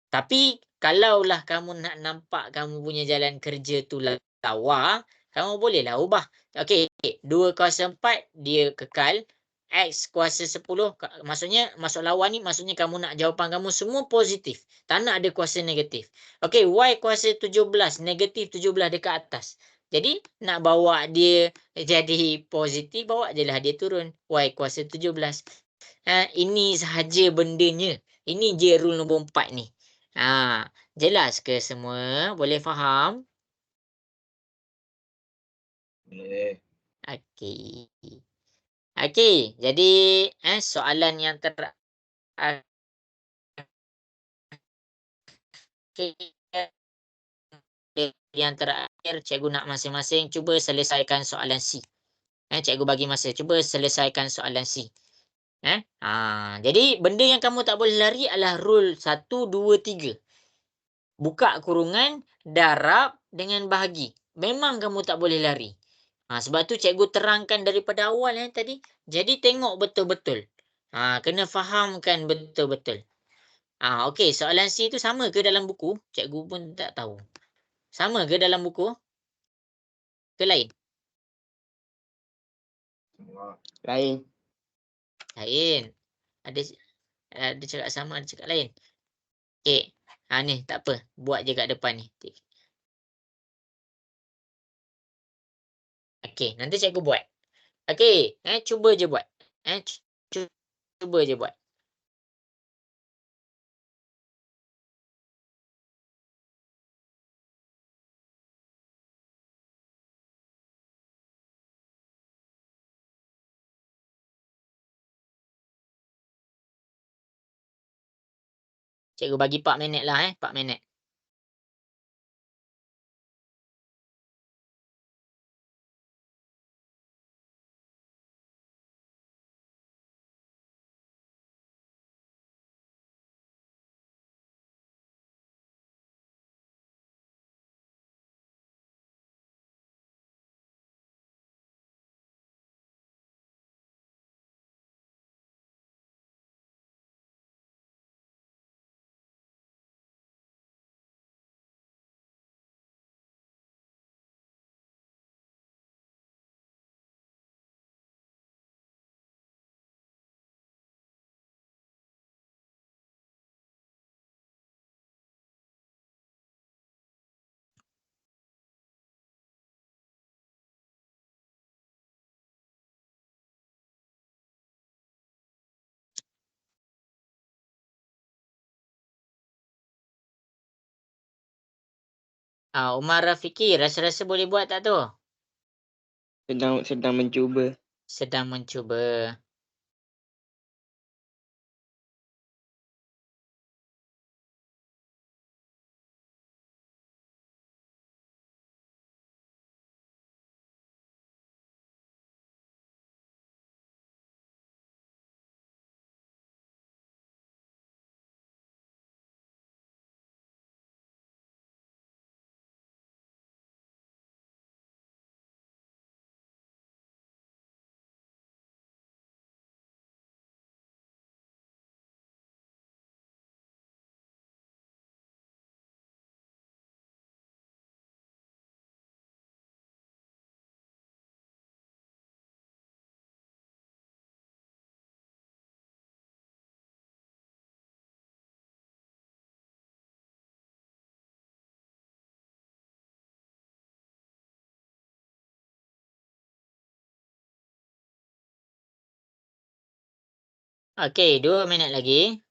Tapi kalaulah kamu nak nampak kamu punya jalan kerja tu lawa, kamu bolehlah ubah. Okey, 2 kuasa 4 dia kekal. X kuasa 10, maksudnya masuk lawan ni maksudnya kamu nak jawapan kamu semua positif. Tak nak ada kuasa negatif. Okey, Y kuasa 17, negatif 17 dekat atas. Jadi nak bawa dia jadi positif, bawa je lah dia turun. Y kuasa 17. Ini sahaja bendanya. Ini je rule nombor 4 ni. Jelas ke semua? Boleh faham? Boleh. Okey. Okey, jadi soalan yang terakhir cikgu nak masing-masing cuba selesaikan soalan C. Cikgu bagi masa, cuba selesaikan soalan C. Jadi benda yang kamu tak boleh lari adalah rule 1, 2, 3. Buka kurungan, darab dengan bahagi. Memang kamu tak boleh lari. Sebab tu cikgu terangkan daripada awal tadi. Jadi tengok betul-betul. Kena fahamkan betul-betul. Okey, soalan C tu sama ke dalam buku? Cikgu pun tak tahu. Sama ke dalam buku? Ke lain? Lain. Lain. Ada cakap sama, ada cakap lain. Okey. Ni tak apa. Buat je kat depan ni. Okey, nanti cikgu buat. Okey, cuba je buat. Cuba je buat. Cikgu bagi 4 minit lah 4 minit. Umar Rafiki, rasa-rasa boleh buat tak tu? Sedang mencuba. Sedang mencuba. Okey, 2 minit lagi.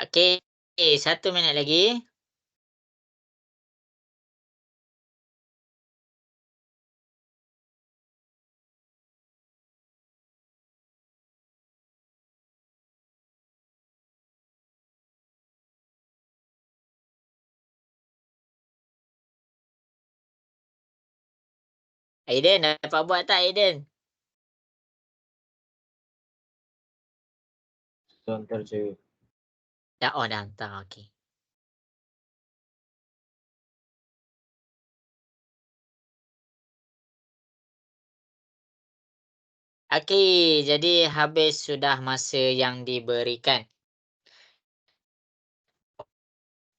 Okey, 1 minit lagi. Aiden, dapat buat tak Aiden? Hantar je. Dah hantar. Okey. Okey, jadi habis sudah masa yang diberikan.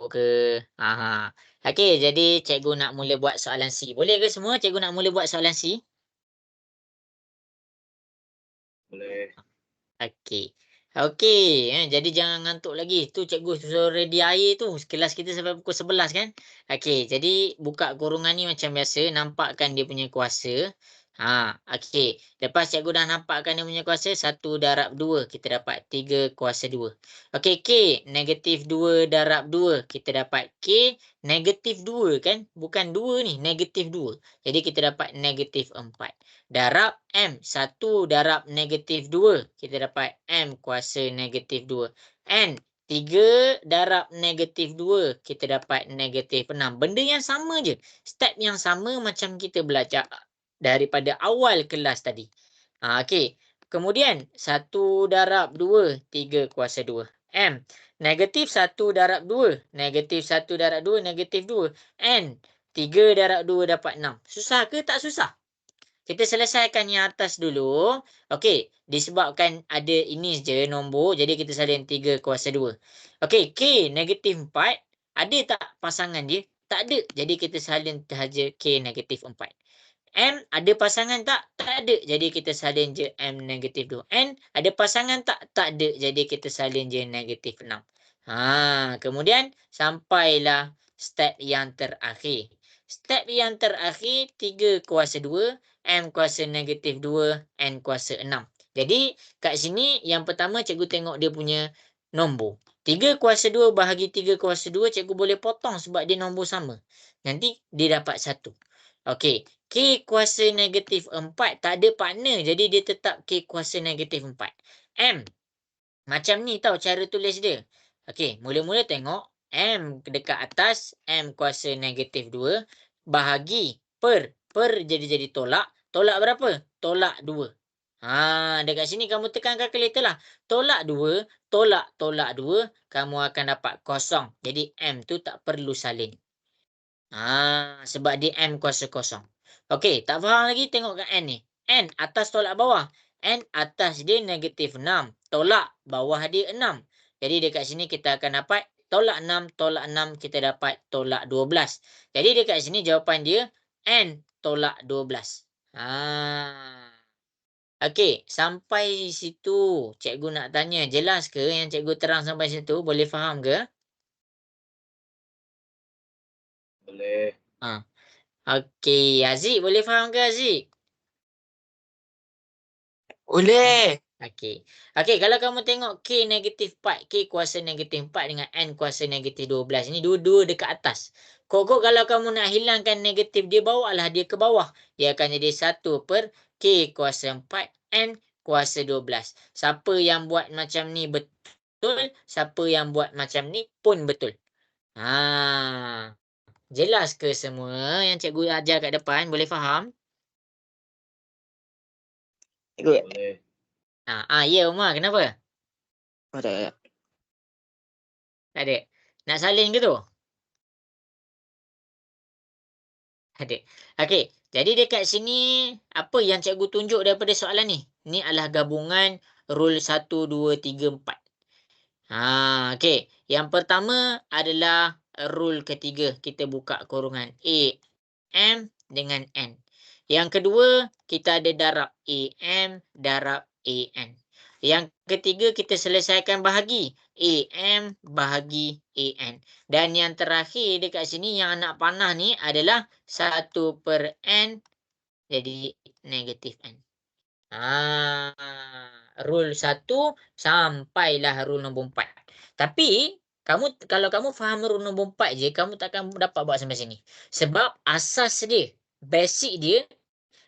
Ke Okey, jadi cikgu nak mula buat soalan C. Boleh ke semua cikgu nak mula buat soalan C? Boleh. Okey. Okey, jadi jangan ngantuk lagi. Tu cikgu suruh ready air tu. Kelas kita sampai pukul 11 kan? Okey, jadi buka kurungan ni macam biasa. Nampakkan dia punya kuasa. Okey. Lepas cikgu dah nampakkan dia punya kuasa, 1 darab 2. Kita dapat 3 kuasa 2. Okey, K. Negatif 2 darab 2. Kita dapat K negatif 2 kan? Bukan 2 ni. Negatif 2. Jadi kita dapat negatif 4. Darab M. 1 darab negatif 2. Kita dapat M kuasa negatif 2. N. 3 darab negatif 2. Kita dapat negatif 6. Benda yang sama je. Step yang sama macam kita belajar daripada awal kelas tadi. Okey. Kemudian 1 darab 2. 3 kuasa 2. M. Negatif 1 darab 2. Negatif 1 darab 2. Negatif 2. N. 3 darab 2 dapat 6. Susah ke? Tak susah. Kita selesaikan yang atas dulu. Okey, disebabkan ada ini je nombor, jadi kita salin 3 kuasa 2. Okey, K negatif 4. Ada tak pasangan dia? Tak ada. Jadi kita salin sahaja K negatif 4. M ada pasangan tak? Tak ada. Jadi kita salin je M negatif 2. N ada pasangan tak? Tak ada. Jadi kita salin je negatif 6. Kemudian sampailah step yang terakhir. Step yang terakhir 3 kuasa 2. M kuasa negatif 2, N kuasa 6. Jadi, kat sini yang pertama cikgu tengok dia punya nombor. 3 kuasa 2 bahagi 3 kuasa 2, cikgu boleh potong sebab dia nombor sama. Nanti dia dapat 1. Okey, K kuasa negatif 4 tak ada partner. Jadi, dia tetap K kuasa negatif 4. M, macam ni tau cara tulis dia. Okey, mula-mula tengok. M dekat atas, M kuasa negatif 2 bahagi per jadi tolak. Tolak berapa? Tolak 2. Dekat sini kamu tekan kalkulator lah. Tolak 2, tolak 2, kamu akan dapat kosong. Jadi M tu tak perlu salin. Sebab dia M kuasa kosong. Okey, tak faham lagi tengok kat N ni. N atas tolak bawah. N atas dia negatif 6. Tolak bawah dia 6. Jadi dekat sini kita akan dapat tolak 6 kita dapat tolak 12. Jadi dekat sini jawapan dia N tolak 12. Okey, sampai situ cikgu nak tanya, jelas ke yang cikgu terang sampai situ? Boleh faham ke? Boleh. Okey, Aziz boleh faham ke Aziz? Boleh. Okey. Okey, kalau kamu tengok K negatif 4, K kuasa negatif 4 dengan N kuasa negatif 12. Ini dua-dua dekat atas. Kok kalau kamu nak hilangkan negatif dia, bawalah dia ke bawah. Dia akan jadi 1 per K kuasa 4, N kuasa 12. Siapa yang buat macam ni betul, siapa yang buat macam ni pun betul. Jelas ke semua yang cikgu ajar kat depan? Boleh faham? Cikgu. Boleh. Ya Umar, kenapa? Oh, tak. Tak ada. Nak salin ke tu? Ada. Okey. Jadi dekat sini, apa yang cikgu tunjuk daripada soalan ni? Ni adalah gabungan rule 1, 2, 3, 4. Okey. Yang pertama adalah rule ketiga. Kita buka kurungan A, M dengan N. Yang kedua, kita ada darab AM, darab AN. Yang ketiga, kita selesaikan bahagi. AM bahagi AN. Dan yang terakhir dekat sini, yang anak panah ni adalah 1 per N jadi negatif N. Rule 1 sampailah rule nombor 4. Tapi, kalau kamu faham rule nombor 4 je, kamu takkan dapat buat sampai sini. Sebab asas dia, basic dia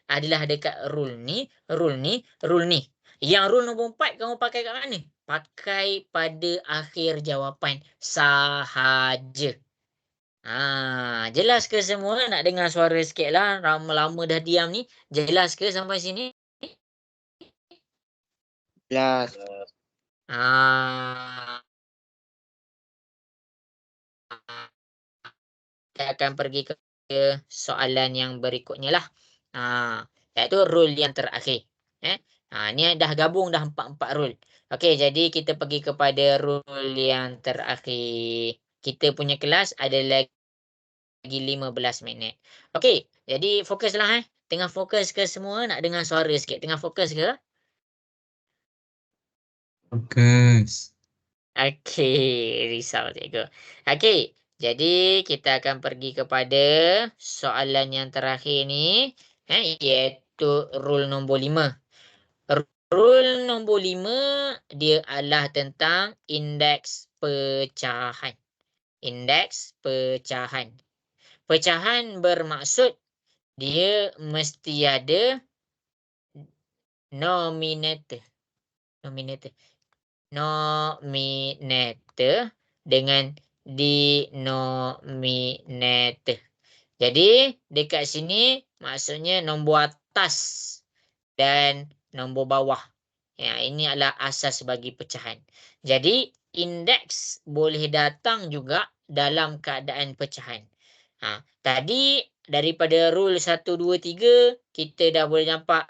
adalah dekat rule ni, rule ni, rule ni. Yang rule nombor 4 kamu pakai kat mana? Pakai pada akhir jawapan sahaja. Jelas ke semua? Nak dengar suara sikit lah. Lama-lama dah diam ni. Jelas ke sampai sini? Jelas. Kita akan pergi ke soalan yang berikutnya lah. Iaitu rule yang terakhir. Ni dah gabung dah 4 rule. Okey, jadi kita pergi kepada rule yang terakhir. Kita punya kelas ada lagi 15 minit. Okey, jadi fokuslah Tengah fokus ke semua? Nak dengar suara sikit. Tengah fokus ke? Fokus. Okey, risau cikgu. Okey, jadi kita akan pergi kepada soalan yang terakhir ni, iaitu rule nombor 5. Rule nombor 5 dia adalah tentang indeks pecahan. Indeks pecahan. Pecahan bermaksud dia mesti ada nominator dengan denominator. Jadi dekat sini maksudnya nombor atas dan nombor bawah. Ini adalah asas bagi pecahan. Jadi indeks boleh datang juga dalam keadaan pecahan. Tadi daripada rule 1, 2, 3 kita dah boleh nampak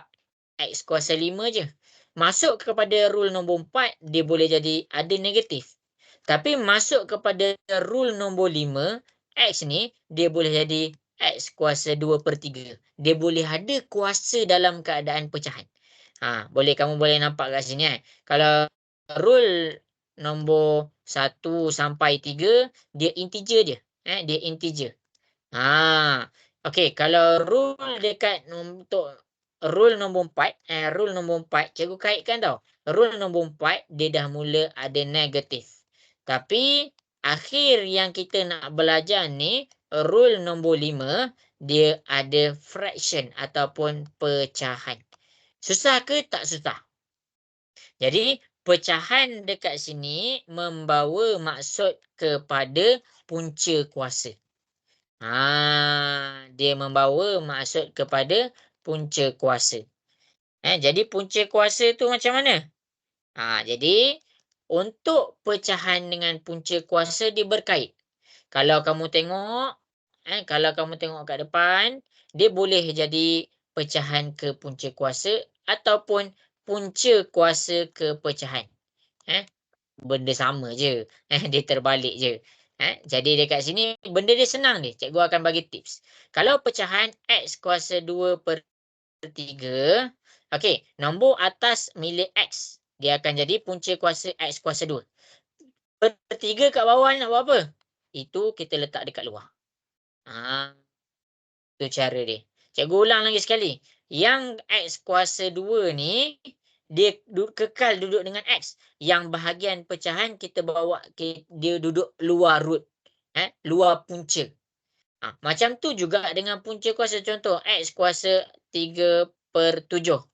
X kuasa 5 je. Masuk kepada rule nombor 4, dia boleh jadi ada negatif. Tapi masuk kepada rule nombor 5, X ni dia boleh jadi X kuasa 2 per 3. Dia boleh ada kuasa dalam keadaan pecahan. Kamu boleh nampak kat sini. Kalau rule nombor 1 sampai 3, dia integer je. Dia integer. Okey, kalau rule dekat untuk rule nombor 4, cikgu kaitkan tau. Rule nombor 4, dia dah mula ada negatif. Tapi, akhir yang kita nak belajar ni, rule nombor 5, dia ada fraction ataupun pecahan. Susah ke? Tak susah. Jadi, pecahan dekat sini membawa maksud kepada punca kuasa. Dia membawa maksud kepada punca kuasa. Jadi punca kuasa tu macam mana? Jadi untuk pecahan dengan punca kuasa dia berkait. Kalau kamu tengok kat depan, dia boleh jadi pecahan ke punca kuasa ataupun punca kuasa ke pecahan. Benda sama je. Dia terbalik je. Jadi dekat sini benda dia senang ni. Cikgu akan bagi tips. Kalau pecahan X kuasa 2/3. Okey, nombor atas milik X. Dia akan jadi punca kuasa X kuasa 2. Per 3 kat bawah ni nak buat apa? Itu kita letak dekat luar. Itu cara dia. Cikgu ulang lagi sekali. Yang X kuasa 2 ni, dia kekal duduk dengan X. Yang bahagian pecahan kita bawa, dia duduk luar root. Luar punca. Macam tu juga dengan punca kuasa. Contoh, X kuasa 3/7.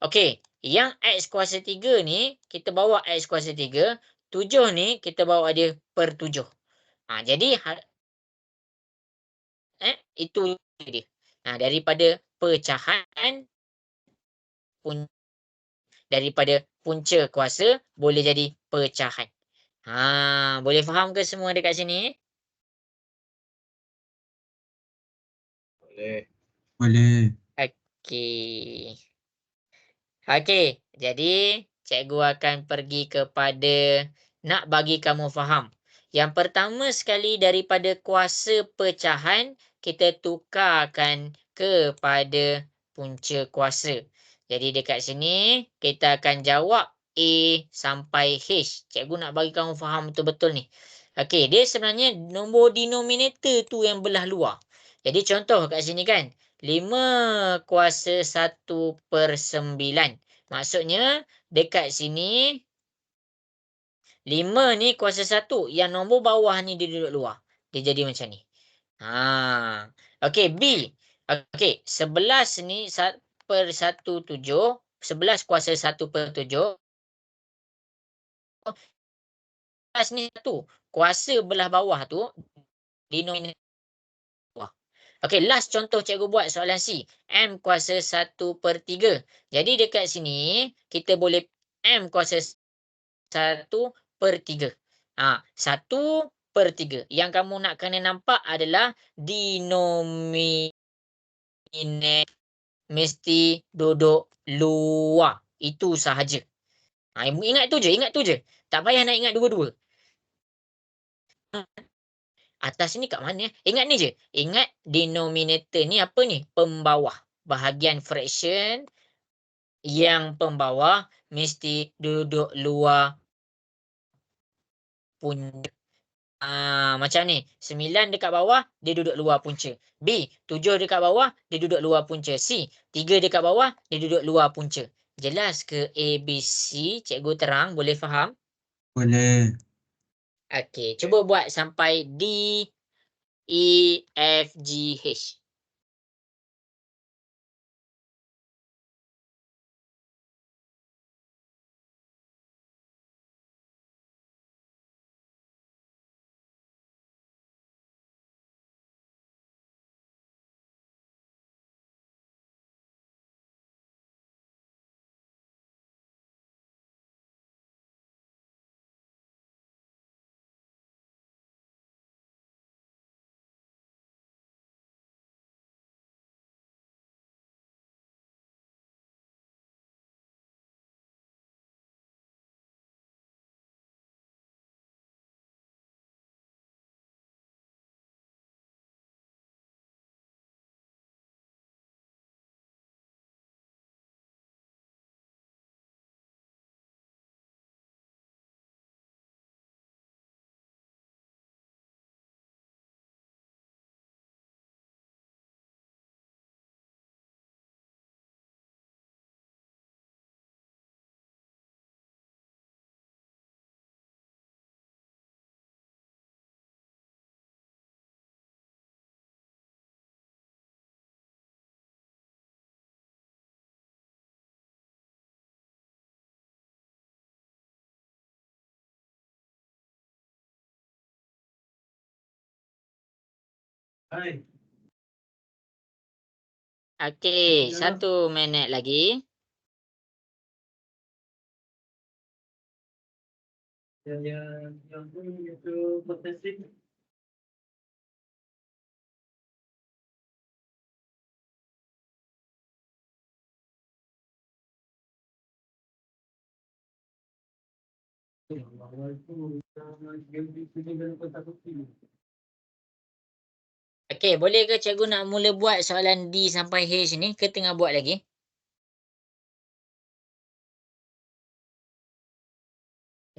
Okey, yang X kuasa 3 ni, kita bawa X kuasa 3. 7 ni, kita bawa dia per 7. Jadi, itu dia. Daripada pecahan, daripada punca kuasa, boleh jadi pecahan. Boleh faham ke semua dekat sini? Boleh. Boleh. Okey. Okey, jadi cikgu akan pergi kepada nak bagi kamu faham. Yang pertama sekali daripada kuasa pecahan, kita tukarkan kepada punca kuasa. Jadi dekat sini, kita akan jawab A sampai H. Cikgu nak bagi kamu faham betul-betul ni. Okey, dia sebenarnya nombor denominator tu yang belah luar. Jadi contoh kat sini kan, 5 kuasa 1/9. Maksudnya, dekat sini, 5 ni kuasa 1. Yang nombor bawah ni dia duduk luar. Dia jadi macam ni. Okey, B. Okey, 11 ni 1/7. 11 kuasa 1/7. 11 ni 1. Kuasa belah bawah tu, denominator. Okey, last contoh cikgu buat soalan C. M kuasa 1/3. Jadi dekat sini, kita boleh M kuasa 1/3. 1/3. Yang kamu nak kena nampak adalah denominator mesti duduk luar. Itu sahaja. Ingat tu je. Tak payah nak ingat dua-dua. Atas ni kat mana? Ingat ni je. Ingat denominator ni apa ni? Pembawah. Bahagian fraction yang pembawah mesti duduk luar punca. Macam ni. 9 dekat bawah, dia duduk luar punca. B, 7 dekat bawah, dia duduk luar punca. C, 3 dekat bawah, dia duduk luar punca. Jelas ke A, B, C? Cikgu terang, boleh faham? Boleh. Okey, cuba buat sampai D, E, F, G, H. Okey, 1 minit lagi. Okey, boleh ke cikgu nak mula buat soalan D sampai H ni ke tengah buat lagi?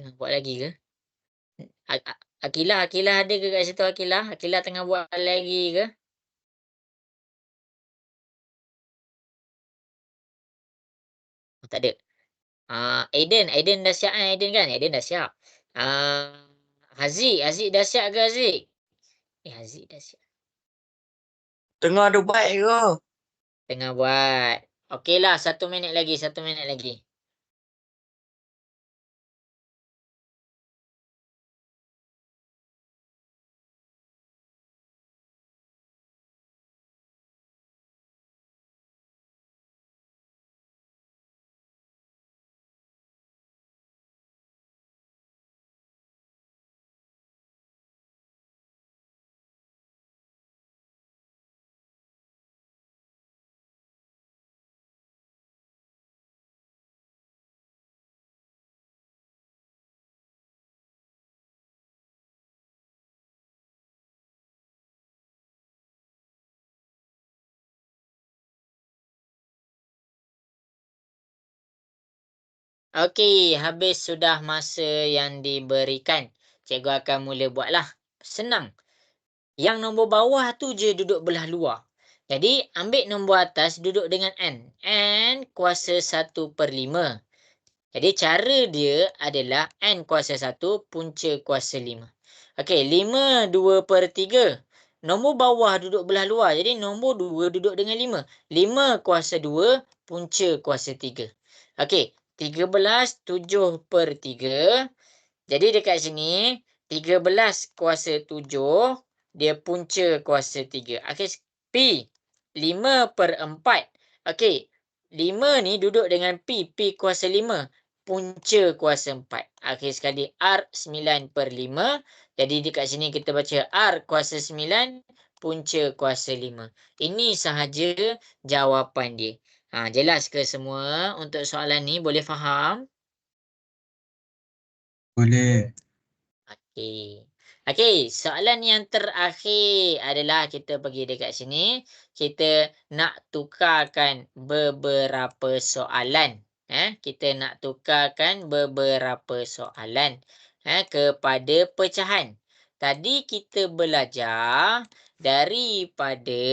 Tengah buat lagi ke? Akilah ada ke kat situ Akilah? Akilah tengah buat lagi ke? Oh, tak ada. Aiden dah siap kan? Aiden dah siap. Haziq dah siap ke Haziq? Haziq dah siap. Tengah ada buat ke? Tengah buat. Okeylah, 1 minit lagi, 1 minit lagi. Okey, habis sudah masa yang diberikan. Cikgu akan mula buatlah. Senang. Yang nombor bawah tu je duduk belah luar. Jadi, ambil nombor atas duduk dengan N. N kuasa 1/5. Jadi, cara dia adalah N kuasa 1 punca kuasa 5. Okey, 5 2/3. Nombor bawah duduk belah luar. Jadi, nombor 2 duduk dengan 5. 5 kuasa 2 punca kuasa 3. Okey, 13 7/3. Jadi dekat sini 13 kuasa 7 dia punca kuasa 3. Okey, P 5/4. Okey, 5 ni duduk dengan P kuasa 5 punca kuasa 4. Akhir sekali R 9/5. Jadi dekat sini kita baca R kuasa 9 punca kuasa 5. Ini sahaja jawapan dia. Jelas ke semua untuk soalan ni? Boleh faham? Boleh. Okey. Okey, soalan yang terakhir adalah kita pergi dekat sini. Kita nak tukarkan beberapa soalan. Kita nak tukarkan beberapa soalan kepada pecahan. Tadi kita belajar daripada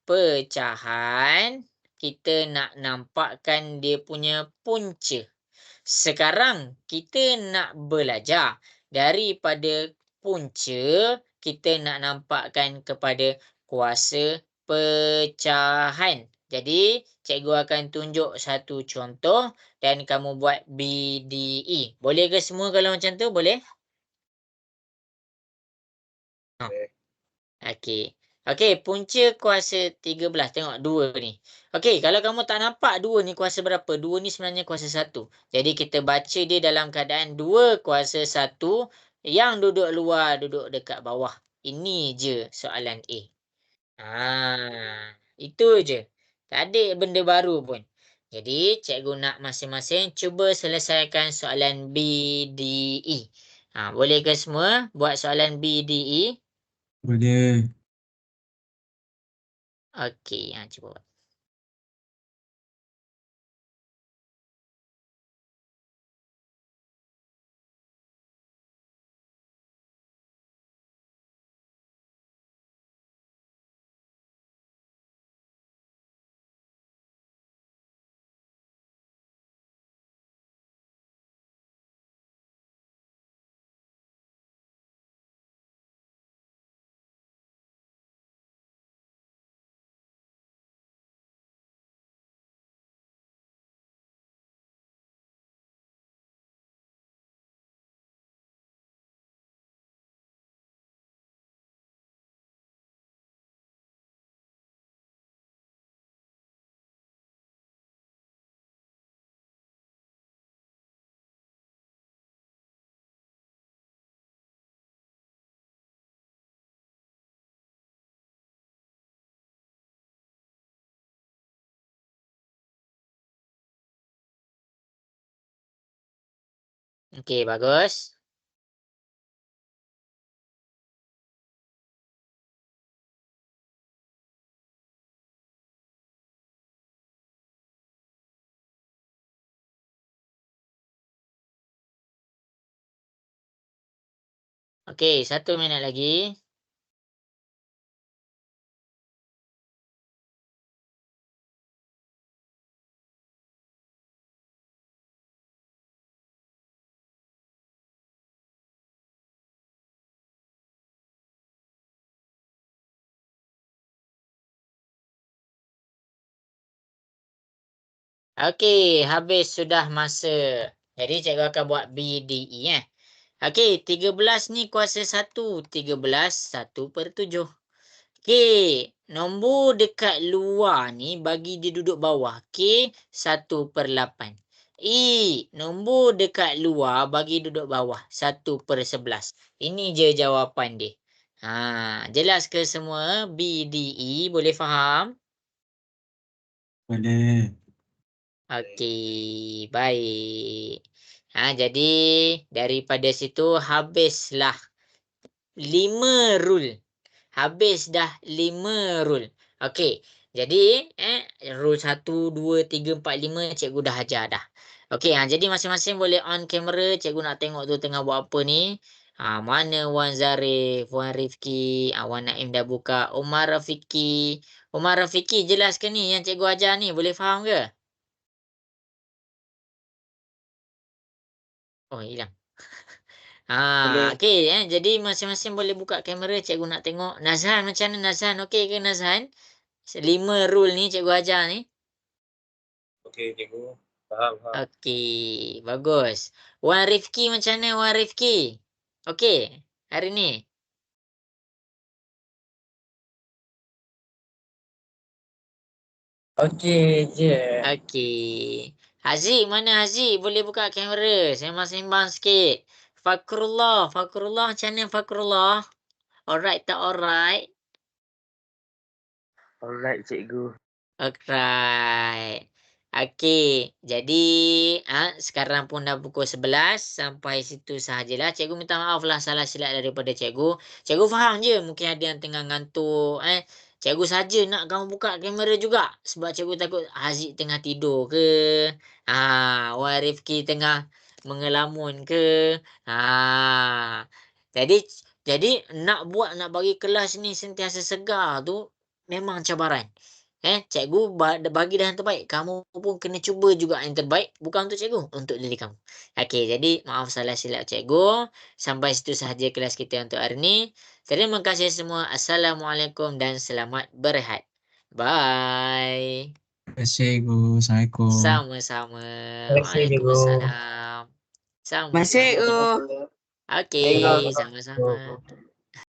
pecahan, kita nak nampakkan dia punya punca. Sekarang kita nak belajar daripada punca, kita nak nampakkan kepada kuasa pecahan. Jadi, cikgu akan tunjuk satu contoh dan kamu buat BDE. Boleh ke semua kalau macam tu? Boleh? Okey. Okey, punca kuasa 13. Tengok 2 ni. Okey, kalau kamu tak nampak 2 ni kuasa berapa? 2 ni sebenarnya kuasa 1. Jadi kita baca dia dalam keadaan 2 kuasa 1 yang duduk luar, duduk dekat bawah. Ini je soalan A. Itu je. Tak ada benda baru pun. Jadi, cikgu nak masing-masing cuba selesaikan soalan BDE. Boleh ke semua buat soalan BDE? Boleh. Okey, cuba buat. Okey, bagus. Okey, 1 minit lagi. Okey, habis sudah masa. Jadi cikgu akan buat BDE Okey, 13 ni kuasa 1. 13 1/7. Okey, nombor dekat luar ni bagi dia duduk bawah. Okey, 1/8. Nombor dekat luar bagi duduk bawah. 1/11. Ini je jawapan dia. Jelas ke semua? BDE boleh faham? Boleh. Okey, baik. Jadi daripada situ habislah 5 rule. Habis dah 5 rule. Okey. Jadi rule 1, 2, 3, 4, 5 cikgu dah ajar dah. Okey, jadi masing-masing boleh on kamera. Cikgu nak tengok tu tengah buat apa ni. Mana Wan Zarif, Wan Rifki, Wan Naim dah buka. Umar Rafiki. Umar Rafiki jelas ke ni yang cikgu ajar ni? Boleh faham ke? Oh, hilang. Boleh. Okey jadi masing-masing boleh buka kamera. Cikgu nak tengok Nazhan macam mana Nazhan? Okey ke Nazhan? 5 rule ni cikgu ajar ni. Okey, cikgu. Faham. Okey, bagus. Wan Rifki macam mana Wan Rifki? Okey hari ni? Okey je. Okey. Haziq mana Haziq? Boleh buka kamera. Sembang-sembang sikit. Fakrullah macam mana Fakrullah? Alright tak alright? Alright, cikgu. Alright. Okey, jadi sekarang pun dah pukul 11. Sampai situ sahajalah. Cikgu minta maaf lah salah silap daripada cikgu. Cikgu faham je mungkin ada yang tengah ngantuk. Cikgu saja nak kamu buka kamera juga. Sebab cikgu takut Haziq tengah tidur ke. Wan Rifki tengah mengelamun ke. Jadi nak bagi kelas ni sentiasa segar tu memang cabaran. Cikgu bagi dah yang terbaik. Kamu pun kena cuba juga yang terbaik. Bukan untuk cikgu, untuk diri kamu. Okey, jadi maaf salah silap cikgu. Sampai situ sahaja kelas kita untuk hari ni. Terima kasih semua. Assalamualaikum dan selamat berehat. Bye. Terima kasih, Gu. Assalamualaikum. Sama-sama. Terima kasih, cikgu. Waalaikumsalam. Masih, Sama-sama. Okey, sama-sama.